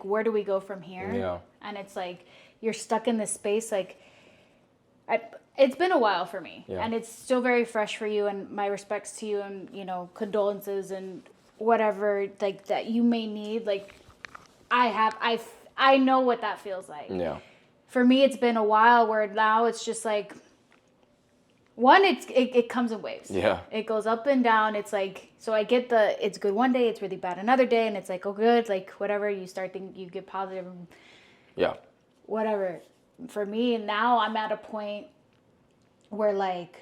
where do we go from here? Yeah. And it's like you're stuck in this space. Like it's been a while for me, and it's still very fresh for you. And my respects to you, and condolences and whatever like that you may need. Like I know what that feels like. Yeah. For me, it's been a while where now it's just like, one, it comes in waves. Yeah. It goes up and down. It's like, so I get it's good one day, it's really bad another day, and it's like, oh, good, like whatever, you start thinking, you get positive. Yeah. Whatever. For me, now I'm at a point where like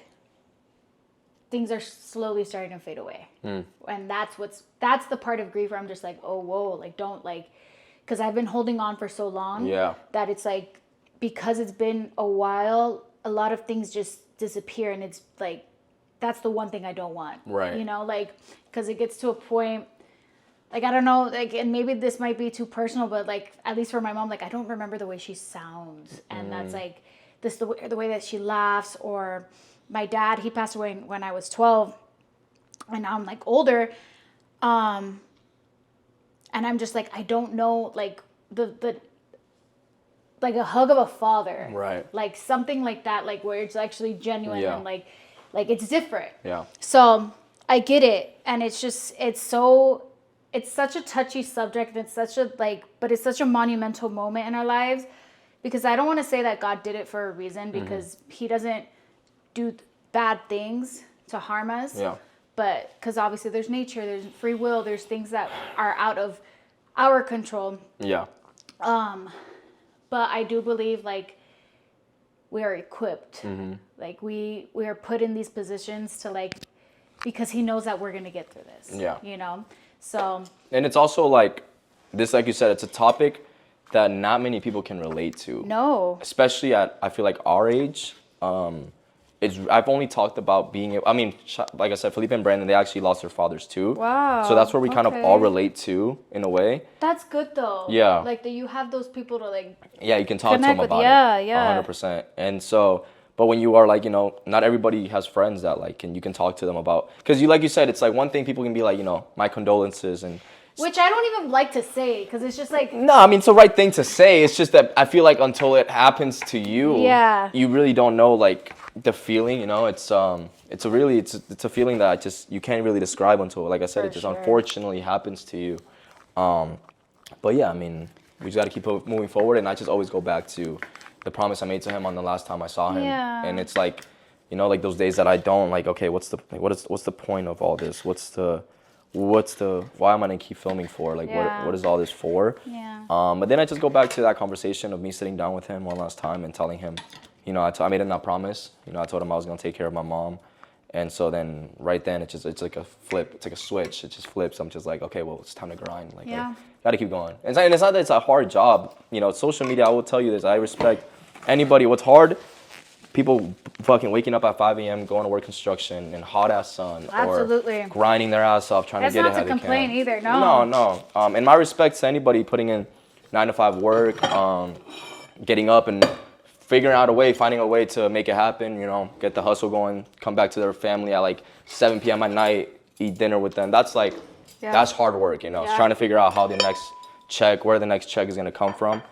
things are slowly starting to fade away. And that's the part of grief where I'm just like, oh, whoa, like don't like, because I've been holding on for so long that it's like, because it's been a while, a lot of things just disappear, and it's like, that's the one thing I don't want. Right. Like, because it gets to a point, like, I don't know, like, and maybe this might be too personal, but like, at least for my mom, like, I don't remember the way she sounds. And that's like, the way that she laughs. Or my dad, he passed away when I was 12, and now I'm like older. And I'm just like, I don't know, like the like a hug of a father, right? Like something like that, like where it's actually genuine and like it's different. Yeah. So I get it, and it's just it's such a touchy subject, and it's such a but it's such a monumental moment in our lives, because I don't want to say that God did it for a reason, because He doesn't do bad things to harm us. Yeah. but because obviously there's nature, there's free will, there's things that are out of our control. Yeah. But I do believe like we are equipped. Like we are put in these positions to like, because he knows that we're gonna get through this. Yeah. You know? So. And it's also like this, like you said, it's a topic that not many people can relate to. No. Especially at, I feel like our age. I've only talked about being, I mean, like I said, Felipe and Brandon, they actually lost their fathers too. Wow. So that's where we kind of all relate to, in a way. That's good though. Yeah. Like that you have those people to like. Yeah, you can talk to them about it. Yeah. 100%. And so, but when you are like, you know, not everybody has friends that like, and you can talk to them about, because like you said, it's like one thing people can be like, you know, my condolences and. Which I don't even like to say, because it's just like. No, I mean, it's the right thing to say. It's just that I feel like until it happens to you, you really don't know like the feeling, you know. It's a feeling that you can't really describe until, like I said, it just unfortunately happens to you. But yeah, I mean, we just got to keep moving forward, and I just always go back to the promise I made to him on the last time I saw him. Yeah. And it's like, you know, like those days that I don't like. Okay, what's the point of all this? Why am I gonna keep filming for? Like, what is all this for? Yeah. But then I just go back to that conversation of me sitting down with him one last time and telling him, you know, I made him that promise. You know, I told him I was gonna take care of my mom, and so then right then it's like a flip. It's like a switch. It just flips. I'm just like, okay, well, it's time to grind. Like, gotta keep going. And it's not that it's a hard job. You know, social media. I will tell you this. I respect anybody. What's hard? People fucking waking up at 5 a.m., going to work construction in hot ass sun, Absolutely. or grinding their ass off trying to get ahead of the That's not to complain either. No. And my respects to anybody putting in 9 to 5 work, getting up and figuring out finding a way to make it happen. You know, get the hustle going, come back to their family at like 7 p.m. at night, eat dinner with them. That's like, that's hard work. You know, it's trying to figure out where the next check is gonna come from.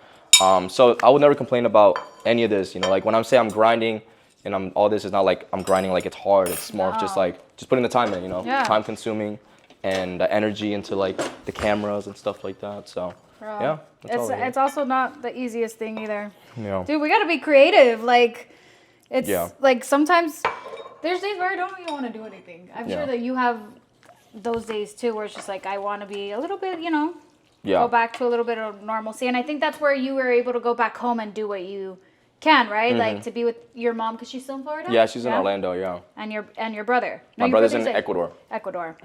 So I would never complain about any of this, you know, like when I'm saying I'm grinding and all this is not like I'm grinding like it's hard. It's more of just like, just putting the time in, you know, time consuming and the energy into like the cameras and stuff like that. So, yeah. It's also not the easiest thing either. Yeah. Dude, we got to be creative. Like, it's like sometimes there's days where I don't even want to do anything. I'm sure that you have those days too, where it's just like, I want to be a little bit, you know, go back to a little bit of normalcy. And I think that's where you were able to go back home and do what you can, right? Like to be with your mom, because she's still in Florida? Yeah, she's in Orlando, And your brother? My brother's in Ecuador.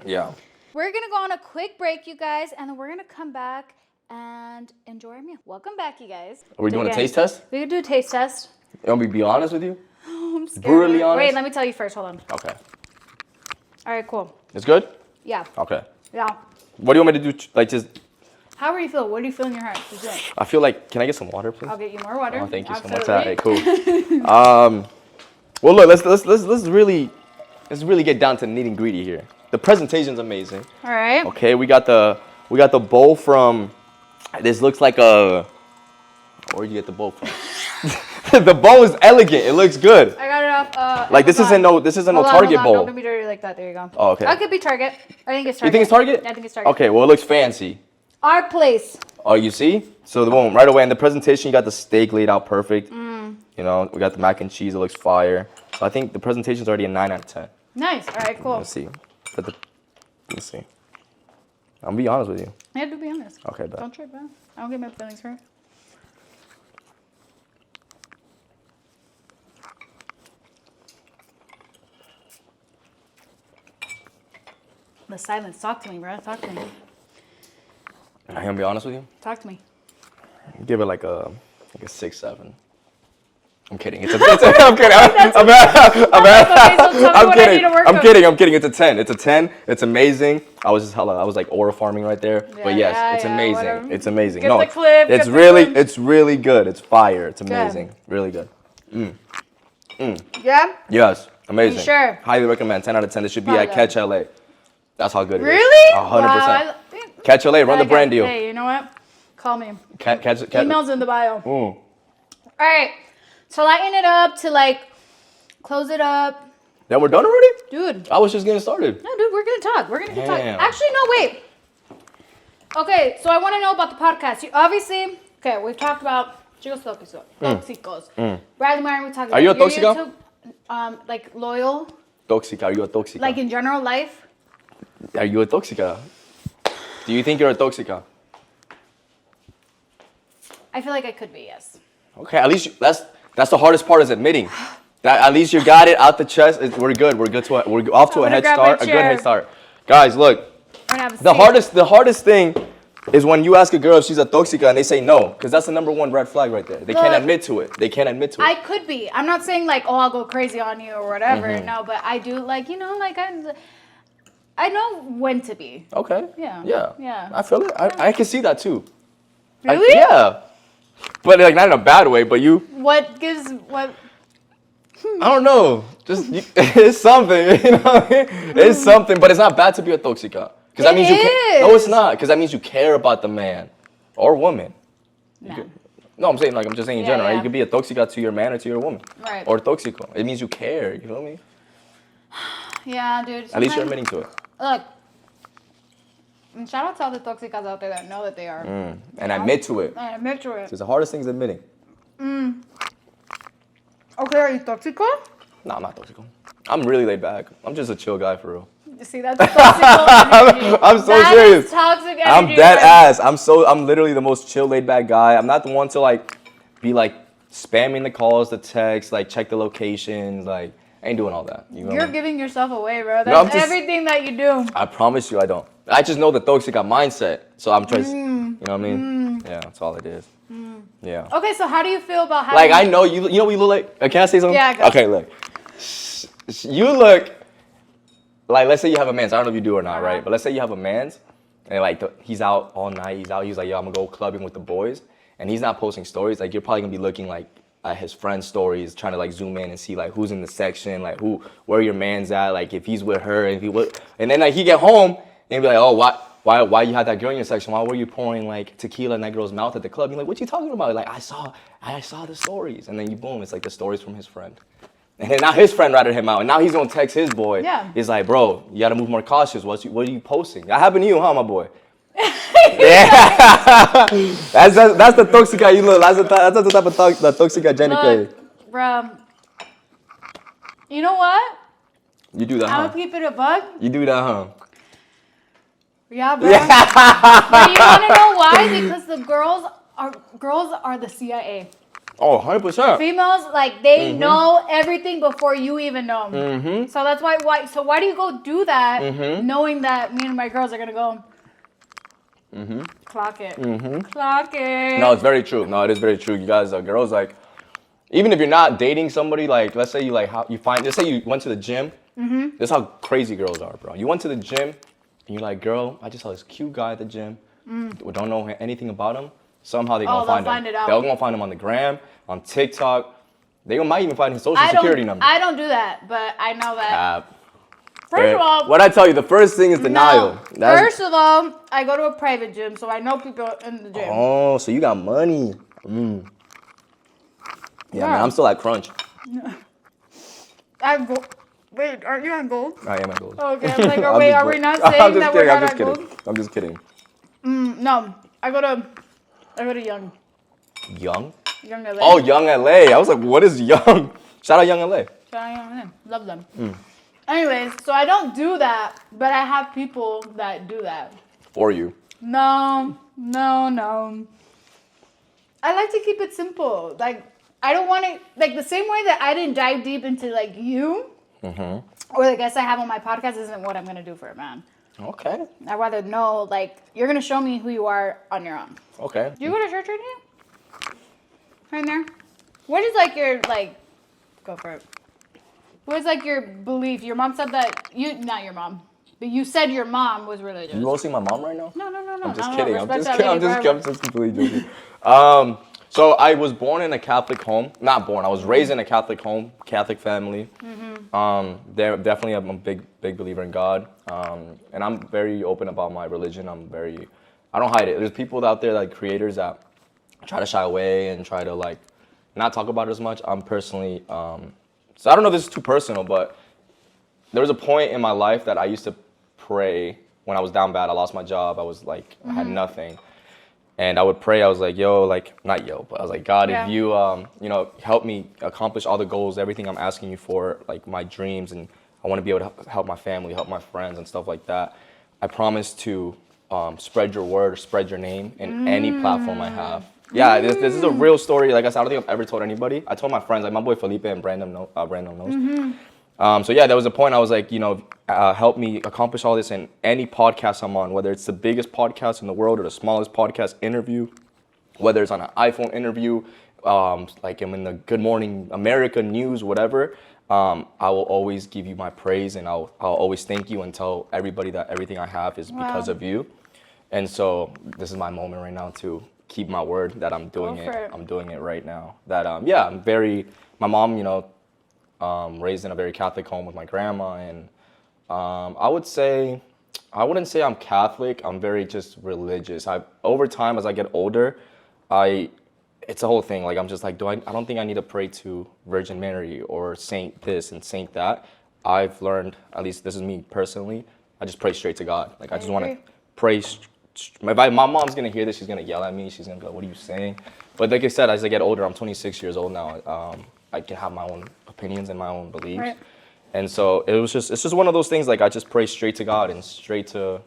Yeah. We're going to go on a quick break, you guys, and then we're going to come back and enjoy our meal. Welcome back, you guys. Are we doing a taste test? We're going to do a taste test. You want me to be honest with you? Oh, I'm scared. Brutally honest? Wait, let me tell you first. Hold on. Okay. All right, cool. It's good? Yeah. Okay. Yeah. What do you want me to do? Like just... How do you feel? What do you feel in your heart? I feel like, can I get some water, please? I'll get you more water. Oh, thank you Absolutely. so much. All right, cool. Well, look, let's really get down to the nitty gritty here. The presentation's amazing. All right. Okay, we got the bowl from. This looks like a. Where'd you get the bowl from? The bowl is elegant. It looks good. I got it off. Like this isn't no Target bowl. Don't be dirty like that. There you go. Oh, okay. I could be Target. I think it's Target. You think it's Target? Yeah, I think it's Target. Okay, well it looks fancy. Our place. Oh, you see? So the boom, right away in the presentation, you got the steak laid out perfect. You know, we got the mac and cheese. It looks fire. So I think the presentation's already a 9 out of 10. Nice. All right, cool. Let's see. Let's see. I'm gonna be honest with you. Yeah, to be honest. Okay, bet. Don't trip, man. I don't get my feelings hurt. The silence. Talk to me, bro. Talk to me. I'm gonna be honest with you. Talk to me. Give it like a 6-7. I'm kidding. I'm kidding. I'm kidding. It's a 10. It's a 10. It's amazing. I was like aura farming right there. Yeah, but yes, it's amazing. Whatever. It's amazing. Get the clip, it's really good. It's fire. It's amazing. Really good. Yeah? Yes. Amazing. You sure? Highly recommend. 10 out of 10. This should be at Catch LA. That's how good it is. Really? 100%. Wow. Catch LA, run the brand deal. Hey, you know what? Call me. Catch Email's in the bio. All right. So lighten it up to like close it up. Then we're done already? Dude. I was just getting started. No, dude, we're going to talk. We're going to keep talking. Actually, no, wait. Okay, so I want to know about the podcast. Obviously, we've talked about Chicos Toxicos. Bradley Myron, we talked about. Are you a toxico? YouTube, like loyal. Toxica. Are you a toxica? Like in general life? Are you a toxica? Do you think you're a toxica? I feel like I could be, yes. Okay, at least that's the hardest part is admitting. That at least you got it out the chest. We're good. We're off to a head start. A good head start. Guys, look. The hardest thing is when you ask a girl if she's a toxica and they say no, because that's the #1 red flag right there. They can't admit to it. They can't admit to it. I could be. I'm not saying like, oh, I'll go crazy on you or whatever. No, but I do like, you know, like I know when to be. Okay. Yeah. I feel it. I can see that too. Really? Yeah. But like not in a bad way, but you. What gives what? I don't know. Just it's something. You know what I mean? It's something, but it's not bad to be a toxica. Because that means you care. No, it's not. Because that means you care about the man or woman. No, I'm saying I'm just saying in general. Right? You could be a toxica to your man or to your woman. Right. Or toxico. It means you care. You feel me? Yeah, dude. At least you're admitting to it. Look. And shout out to all the toxicas out there that know that they are. And admit to it. And admit to it. It's the hardest thing is admitting. Okay, are you toxico? No, I'm not toxico. I'm really laid back. I'm just a chill guy for real. You see, that's toxico energy. I'm so serious. That is toxic energy. I'm dead ass. I'm literally the most chill, laid back guy. I'm not the one to like be like spamming the calls, the texts, like check the locations, like I ain't doing all that. You're giving yourself away, bro. That's everything that you do. I promise you I don't. I just know the toxica mindset. So I'm trying you know what I mean? Yeah, that's all it is. Yeah. Okay, so how do you feel about having... Like, I know you know what you look like? Can I say something? Yeah, go. Okay, look. You look like, let's say you have a man's. I don't know if you do or not, right? But let's say you have a man's and like he's out all night. He's like, yo, I'm gonna go clubbing with the boys. And he's not posting stories. Like, you're probably gonna be looking like at his friend's stories, trying to like zoom in and see like who's in the section, like where your man's at, like if he's with her, and then like he get home and be like, oh, why you had that girl in your section? Why were you pouring like tequila in that girl's mouth at the club? You're like, what you talking about? Like, I saw the stories. And then you boom, it's like the stories from his friend. And then now his friend ratted him out. And now he's gonna text his boy. Yeah. He's like, bro, you gotta move more cautious. What are you posting? That happened to you, huh, my boy? Yeah. that's the toxica you look. That's the type of the toxica Jenicka. Look, bro. You know what? You do that, huh? I'll keep it a bug. You do that, huh? Yeah, bro. But you want to know why? Because the girls are the CIA. Oh, 100%. Females, like, they know everything before you even know. So that's why. So why do you go do that knowing that me and my girls are going to go clock it? Clock it. No, it's very true. No, it is very true. You guys are girls, like, even if you're not dating somebody, like, let's say let's say you went to the gym. That's how crazy girls are, bro. You went to the gym. And you're like, girl, I just saw this cute guy at the gym. We don't know anything about him. Somehow they're going to find him. They're going to find him on the gram, on TikTok. They might even find his social security number. I don't do that, but I know that. First of all, what I tell you, the first thing is denial. No. First of all, I go to a private gym, so I know people in the gym. Oh, so you got money. Yeah, man, I'm still at Crunch. Wait, aren't you on gold? I am at gold. Okay, I'm like, are we not saying that we're not at gold? I'm just kidding. No, I go to Young. Young? Young LA. Oh, Young LA. I was like, what is Young? Shout out Young LA. Shout out Young LA. Love them. Anyways, so I don't do that, but I have people that do that. For you. No. I like to keep it simple. Like, I don't want to, like, the same way that I didn't dive deep into, like, you. Or the guests I have on my podcast isn't what I'm going to do for a man. Okay. I'd rather know, like, you're going to show me who you are on your own. Okay. Do you go to church right now? Right there? What is, like, your, like, go for it. What is, like, your belief? Your mom said that, not your mom, but you said your mom was religious. You roasting my mom right now? No. I'm just kidding. I'm just completely joking. So I was born in a Catholic home. Not born. I was raised in a Catholic home, Catholic family. They're definitely I'm a big believer in God. And I'm very open about my religion. I don't hide it. There's people out there, like creators, that try to shy away and try to like not talk about it as much. I'm personally, so I don't know if this is too personal, but there was a point in my life that I used to pray when I was down bad. I lost my job. I was like, I had nothing. And I would pray. I was like, but I was like, God, if you, help me accomplish all the goals, everything I'm asking you for, like my dreams, and I want to be able to help my family, help my friends and stuff like that. I promise to spread your word or spread your name in any platform I have. Yeah, this is a real story. Like I said, I don't think I've ever told anybody. I told my friends, like my boy Felipe and Brandon knows. So yeah, there was a point I was like, help me accomplish all this in any podcast I'm on, whether it's the biggest podcast in the world or the smallest podcast interview, whether it's on an iPhone interview, like I'm in the Good Morning America news, whatever. I will always give you my praise, and I'll always thank you and tell everybody that everything I have is because of you. And so this is my moment right now to keep my word that I'm doing it. I'm doing it right now. That my mom, raised in a very Catholic home with my grandma, and I wouldn't say I'm Catholic. I'm very just religious. Over time, as I get older, it's a whole thing. Like I'm just like, I don't think I need to pray to Virgin Mary or Saint this and Saint that. I've learned, at least this is me personally, I just pray straight to God. Like I just want to pray. If my mom's gonna hear this, she's gonna yell at me. She's gonna go, "What are you saying?" But like I said, as I get older, I'm 26 years old now. I can have my own opinions and my own beliefs. Right. And so it's just one of those things. Like I just pray straight to God and straight to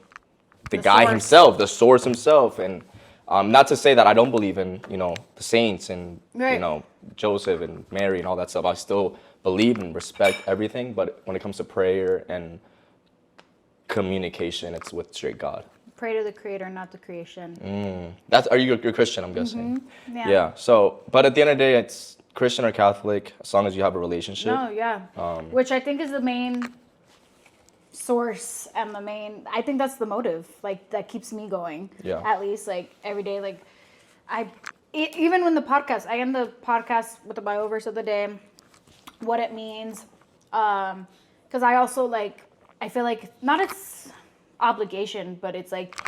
the guy source himself, the source himself. And not to say that I don't believe in the saints and Joseph and Mary and all that stuff. I still believe and respect everything. But when it comes to prayer and communication, it's with straight God. Pray to the Creator, not the creation. You're Christian, I'm guessing. Mm-hmm. Yeah. So, but at the end of the day, it's Christian or Catholic, as long as you have a relationship. No, yeah. Which I think is the main source and I think that's the motive, like that keeps me going. Yeah. At least like every day, like even when I end the podcast with the Bible verse of the day, what it means, because I also I feel like not it's obligation, but it's like,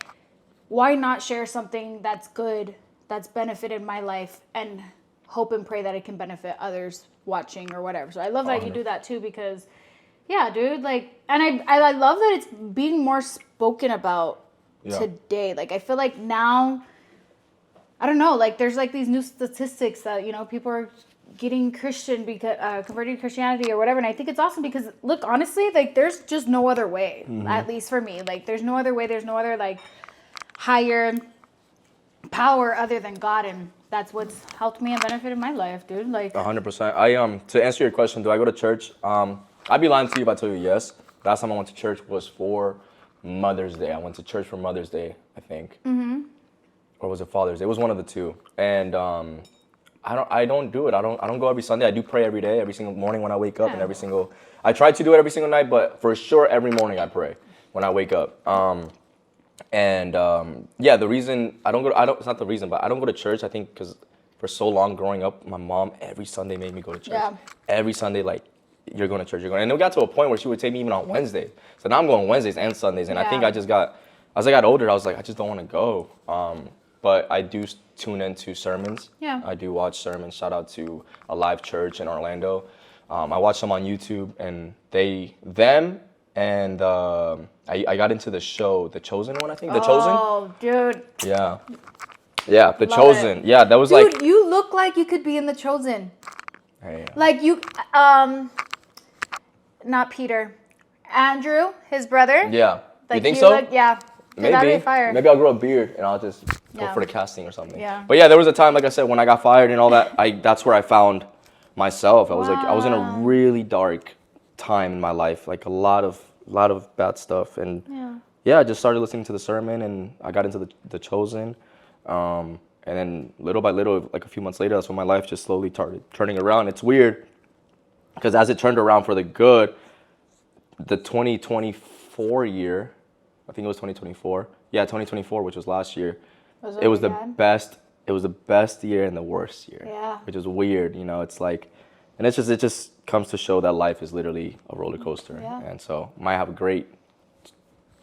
why not share something that's good, that's benefited my life, and hope and pray that it can benefit others watching or whatever. So I love that you do that too, because yeah, dude, and I love that it's being more spoken about today. Like I feel like now, I don't know, there's these new statistics that people are getting Christian because converting to Christianity or whatever, and I think it's awesome because look, honestly, there's just no other way. At least for me, there's no other way. There's no other higher power other than God, and that's what's helped me and benefited my life, dude. 100%. To answer your question, do I go to church? I'd be lying to you if I told you yes. Last time I went to church was for Mother's Day. I went to church for Mother's Day, I think. Or was it Father's Day? It was one of the two. And I don't do it. I don't go every Sunday. I do pray every day, every single morning when I wake up, and I try to do it every single night, but for sure every morning I pray when I wake up. The reason it's not the reason, but I don't go to church, I think because for so long growing up, my mom every Sunday made me go to church. Yeah. Every Sunday, you're going to church, and it got to a point where she would take me even on Wednesdays. So now I'm going Wednesdays and Sundays, and I think as I got older, I was like, I just don't want to go. But I do tune into sermons. Yeah. I do watch sermons. Shout out to a live church in Orlando. I watch them on YouTube, and I got into the show, The Chosen one, I think. The Chosen? Oh, dude. Yeah. Yeah, The Chosen. Yeah, that was dude, you look like you could be in The Chosen. Hey. Not Peter. Andrew, his brother. Yeah. You think so? Yeah. Maybe. Maybe I'll grow a beard and I'll just go for the casting or something. Yeah. But yeah, there was a time, like I said, when I got fired and all that, that's where I found myself. I was in a really dark time in my life, a lot of bad stuff, and I just started listening to the sermon, and I got into the Chosen, and then little by little, a few months later, that's when my life just slowly started turning around. It's weird because as it turned around for the good, the 2024 year, I think it was 2024. Yeah, 2024, which was last year. It was the best. It was the best year and the worst year. Yeah. Which is weird, It's and it just comes to show that life is literally a roller coaster. Yeah. And so might have a great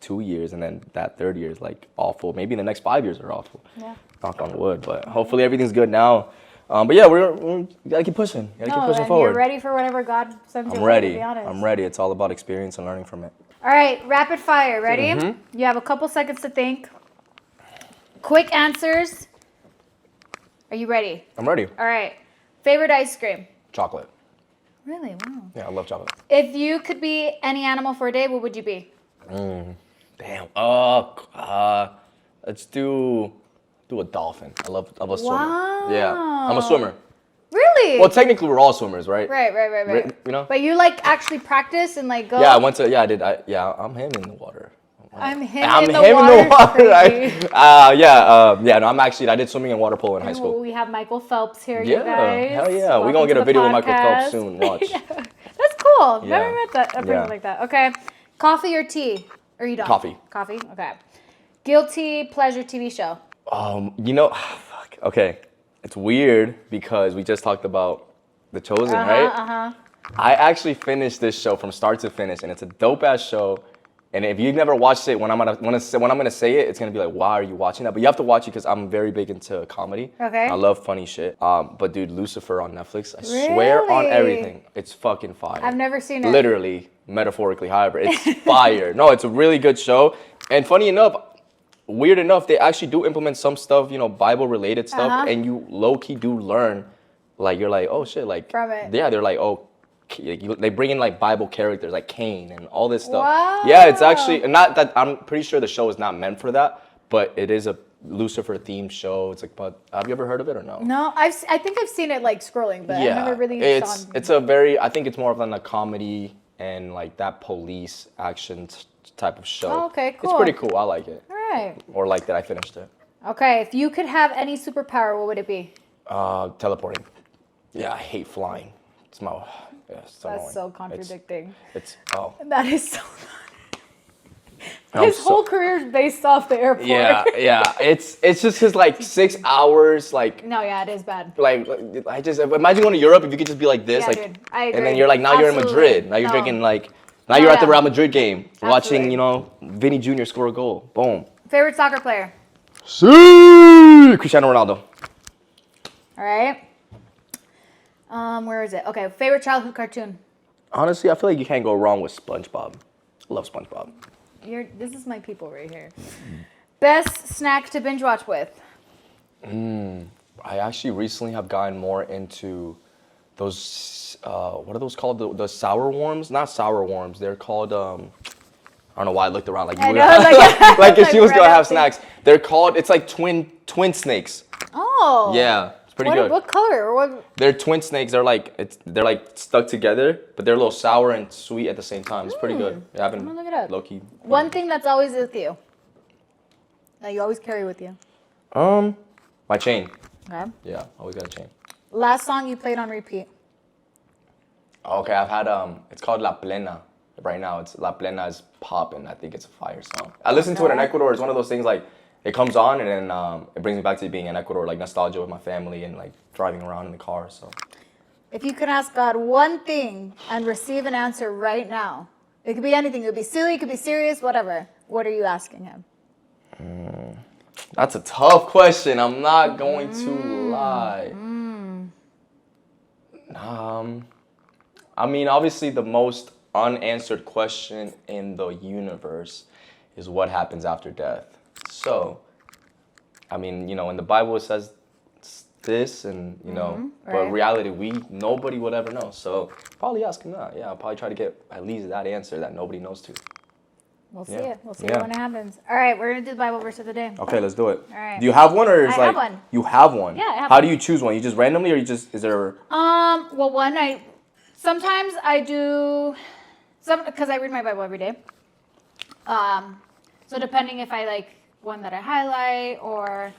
2 years, and then that third year is awful. Maybe the next 5 years are awful. Yeah. Knock on wood, but hopefully everything's good now. But yeah, we gotta keep pushing. Keep pushing forward. You're ready for whatever God sends you. I'm ready. To be honest. I'm ready. It's all about experience and learning from it. All right, rapid fire. Ready? Mm-hmm. You have a couple seconds to think. Quick answers. Are you ready? I'm ready. All right. Favorite ice cream? Chocolate. Really? Wow. Yeah, I love chocolate. If you could be any animal for a day, what would you be? Damn. Let's do a dolphin. I love a swimmer. Wow. Yeah, I'm a swimmer. Really? Well, technically we're all swimmers, right? Right. You know? But you like actually practice and like go. Yeah, I went to. Yeah, I did. I'm him in the water. I'm him in the water. No, I'm actually. I did swimming and water polo in high school. We have Michael Phelps here, Yeah, you guys. hell yeah. We're gonna get a video with Michael Phelps soon. Watch. Yeah. That's cool. Yeah. Never met that. A person like that. Okay. Coffee or tea? Or you don't? Coffee. Coffee. Okay. Guilty pleasure TV show. Fuck. Okay, it's weird because we just talked about The Chosen, right? I actually finished this show from start to finish, and it's a dope ass show. And if you've never watched it, when I'm gonna say it, it's gonna be like, why are you watching that? But you have to watch it because I'm very big into comedy. Okay. I love funny shit. But dude, Lucifer on Netflix, I swear on everything, it's fucking fire. I've never seen it. Literally, metaphorically, however, it's fire. No, it's a really good show. And funny enough, weird enough, they actually do implement some stuff, Bible related stuff, and you low key do learn, like you're like, oh shit, like from it. Yeah, they're like, oh. They bring in like Bible characters like Cain and all this stuff. Wow. Yeah, it's actually not that. I'm pretty sure the show is not meant for that, but it is a Lucifer themed show. It's like, but have you ever heard of it or no? No, I think I've seen it like scrolling, but Yeah, I've never really. it's a very. I think it's more of a comedy and like that police action type of show. Oh, okay, cool. It's pretty cool. I like it. All right. Or like that. I finished it. Okay, if you could have any superpower, what would it be? Teleporting. Yeah, I hate flying. It's my. Yeah, it's so That's annoying. so contradicting. That is so. His whole career is based off the airport. Yeah. It's just because like 6 hours, like. No, yeah, it is bad. Like I just imagine going to Europe if you could just be like this, Yeah, like, dude, I agree. and then you're like now you're in Madrid. Now you're drinking like, now you're at the Real Madrid game, watching Vinny Jr. score a goal. Boom. Favorite soccer player? Cristiano Ronaldo. All right. Where is it? Okay, favorite childhood cartoon? Honestly, I feel like you can't go wrong with SpongeBob. I love SpongeBob. This is my people right here. Best snack to binge watch with? I actually recently have gotten more into those, what are those called? The sour worms? Not sour worms. They're called, I don't know why I looked around like you would. Like if she was gonna have snacks. They're called, it's like twin snakes. Oh. Yeah. Pretty good. What color or what? They're twin snakes. They're like stuck together, but they're a little sour and sweet at the same time. It's pretty good. Yeah, I'm gonna look it up. Low key. One thing that's always with you. That you always carry with you. My chain. Okay. Yeah, always got a chain. Last song you played on repeat. Okay, I've had it's called La Plena. Right now, it's La Plena is popping. I think it's a fire song. I listened to it in Ecuador. It's one of those things like. It comes on and then it brings me back to being in Ecuador, like nostalgia with my family and like driving around in the car. So, if you could ask God one thing and receive an answer right now, it could be anything. It could be silly, it could be serious, whatever. What are you asking him? That's a tough question. I'm not going to lie. I mean, obviously, the most unanswered question in the universe is what happens after death. So, I mean, in the Bible it says this, and but in reality nobody would ever know. So probably ask him that. Yeah, I'll probably try to get at least that answer that nobody knows too. We'll see it. We'll see it when it happens. All right, we're gonna do the Bible verse of the day. Okay, let's do it. All right. Do you have one, or is I have one. You have one? Yeah, I have How one. do you choose one? You just randomly, or is there? Well, sometimes I do because I read my Bible every day. So depending if I like one that I highlight or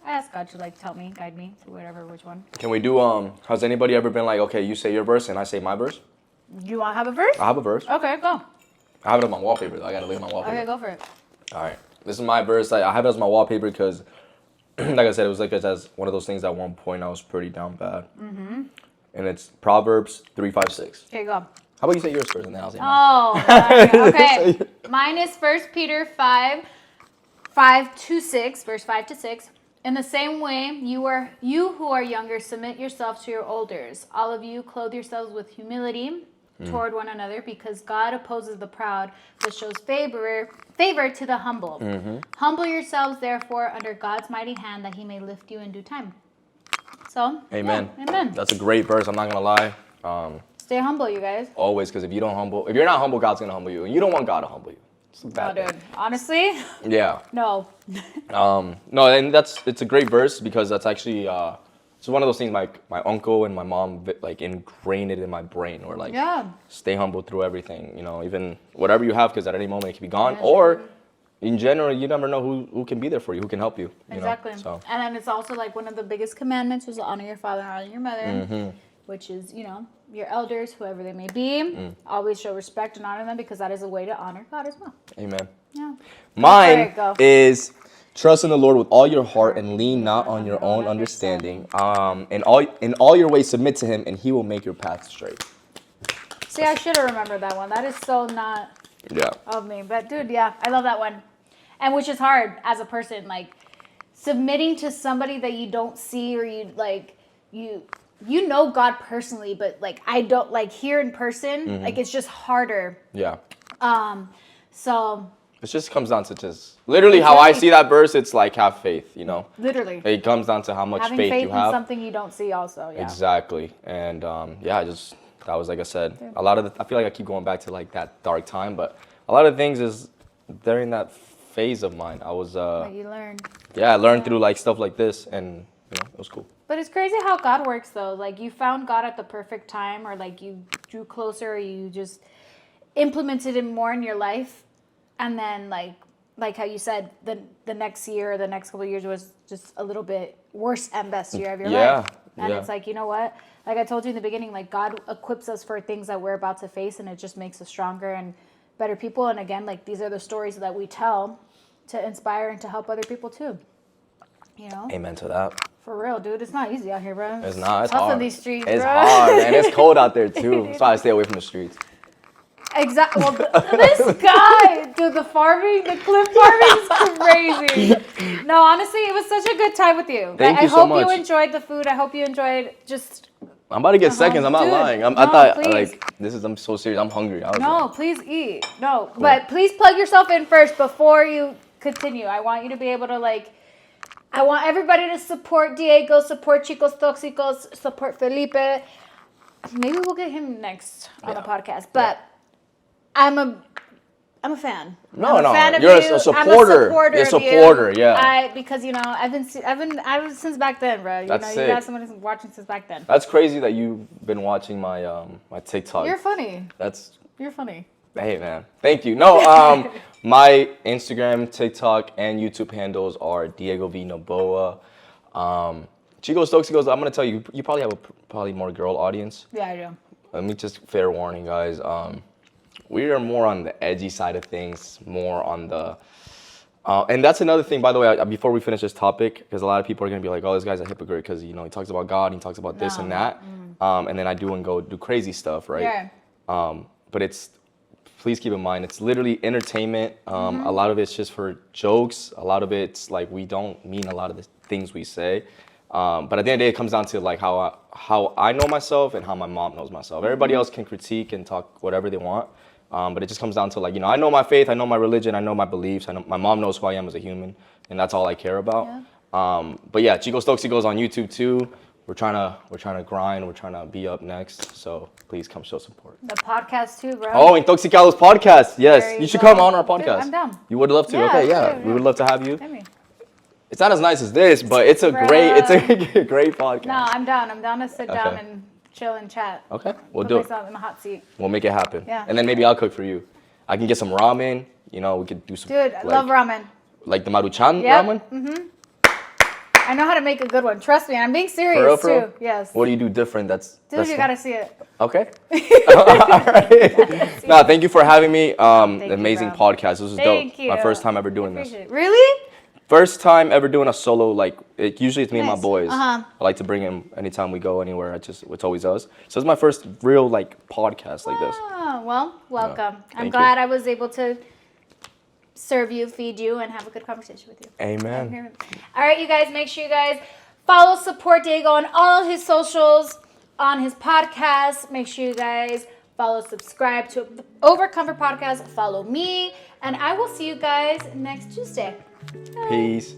I ask God to guide me to which one. Can we do has anybody ever been like, okay, you say your verse and I say my verse? You want to have a verse? I have a verse. Okay, go. I have it on my wallpaper though. I gotta leave my wallpaper. Okay, go for it. All right, this is my verse. I have it as my wallpaper because, like I said, it was like as one of those things. At one point, I was pretty down bad. And it's Proverbs 3:5-6. Okay, go. How about you say yours first and then I'll say mine? Oh, okay. Mine is 1 Peter 5:5-6, verse 5-6. In the same way, you who are younger, submit yourselves to your elders. All of you clothe yourselves with humility toward one another, because God opposes the proud, but shows favor to the humble. Humble yourselves, therefore, under God's mighty hand, that he may lift you in due time. So, amen. Yeah, amen. That's a great verse. I'm not gonna lie. Stay humble, you guys. Always, because if you're not humble, God's gonna humble you, and you don't want God to humble you. It's a bad dude. Honestly, thing. Yeah. no. No, and it's a great verse because that's actually it's one of those things my uncle and my mom like ingrained it in my brain, or like stay humble through everything, you know, even whatever you have, because at any moment it can be gone, or in general you never know who can be there for you, who can help you. Exactly. Know? So. And then it's also like one of the biggest commandments was to honor your father and honor your mother, which is, you know, your elders, whoever they may be. Always show respect and honor them, because that is a way to honor God as well. Amen. Yeah. Mine is trust in the Lord with all your heart and lean not on your own understanding. In all your ways submit to Him, and He will make your path straight. See, I should have remembered that one. That is so not of me. But dude, yeah, I love that one. And which is hard as a person, like submitting to somebody that you don't see, or you like you know God personally, but like I don't, like here in person, like it's just harder. Yeah. So it just comes down to just literally how I see that verse. It's like have faith, you know. Literally. It comes down to how much having faith you have. in something you don't see, also. Yeah. Exactly. And that was, like I said, a lot of I feel like I keep going back to like that dark time, but a lot of things is during that phase of mine. I was Like you learn. Yeah, I learned through like stuff like this, and you know, it was cool. But it's crazy how God works, though. Like you found God at the perfect time, or like you drew closer, or you just implemented Him more in your life, and then like how you said, the next year, or the next couple of years was just a little bit worse and best year of your life. And it's like, you know what? Like I told you in the beginning, like God equips us for things that we're about to face, and it just makes us stronger and better people. And again, like these are the stories that we tell to inspire and to help other people too. You know? Amen to that. For real, dude. It's not easy out here, bro. It's not. It's tough hard. On these streets, it's bro. hard, man. It's cold out there too. That's why I stay away from the streets. Exactly. Well, this guy, dude, the cliff farming is crazy. No, honestly, it was such a good time with you. Thank you I so hope much. you enjoyed the food. I hope you enjoyed just. I'm about to get seconds. I'm not Dude, lying. I no, thought please. like this is. I'm so serious. I'm hungry. No, please eat. No, cool. But please plug yourself in first before you continue. I want you to be able to like. I want everybody to support Diego, support Chicos Toxicos, support Felipe. Maybe we'll get him next on the podcast. But I'm a fan. No, I'm a fan of you're you. a supporter. You're a supporter, yeah. Because you know I was since back then, bro. You That's know, sick. you got someone who's watching since back then. That's crazy that you've been watching my my TikTok. You're funny. You're funny. Hey man, thank you. No, my Instagram, TikTok, and YouTube handles are Diego V Noboa. Chicos Toxicos. I'm gonna tell you, you probably have a more girl audience. Yeah, I do. Let me just fair warning, guys. We are more on the edgy side of things, more on the, and that's another thing, by the way, before we finish this topic, because a lot of people are going to be like, oh, this guy's a hypocrite because, you know, he talks about God, he talks about this and that, and then I go do crazy stuff, right? Yeah. But please keep in mind, it's literally entertainment. A lot of it's just for jokes. A lot of it's like we don't mean a lot of the things we say. But at the end of the day, it comes down to like how I know myself and how my mom knows myself. Everybody else can critique and talk whatever they want. But it just comes down to like, you know, I know my faith, I know my religion, I know my beliefs, I know my mom knows who I am as a human, and that's all I care about. Yeah. But yeah, Chicos Toxicos on YouTube too. We're trying to grind, we're trying to be up next. So please come show support. The podcast too, bro. Oh, Intoxicados podcast. Yes, you should come on our podcast. Dude, I'm down. You would love to. Yeah, okay, yeah. sure, We would love to have you. Me. It's not as nice as this, but it's a great podcast. No, I'm down. I'm down to sit down Okay. and chill and chat. Okay, we'll Put do it. myself in the hot seat. We'll make it happen. Yeah. And then maybe I'll cook for you. I can get some ramen. You know, we could do some. Dude, I love ramen. Like the Maruchan Yep. ramen? Mm-hmm. I know how to make a good one. Trust me. I'm being serious For real? too. Yes. What do you do different? Dude, you gotta see it. Okay. All right. No, thank you for having me. Amazing you, bro. podcast. This was Thank dope. you. My first time ever doing this. Appreciate it. Really? First time ever doing a solo, like, usually it's me and my Nice. boys. I like to bring him anytime we go anywhere. It's always us. So it's my first real, like, podcast like this. Oh, well, welcome. I'm Thank glad you. I was able to serve you, feed you, and have a good conversation with you. Amen. All right, you guys, make sure you guys follow, support Diego on all his socials, on his podcast. Make sure you guys follow, subscribe to the Overcomfort Podcast. Follow me, and I will see you guys next Tuesday. Bye. Peace.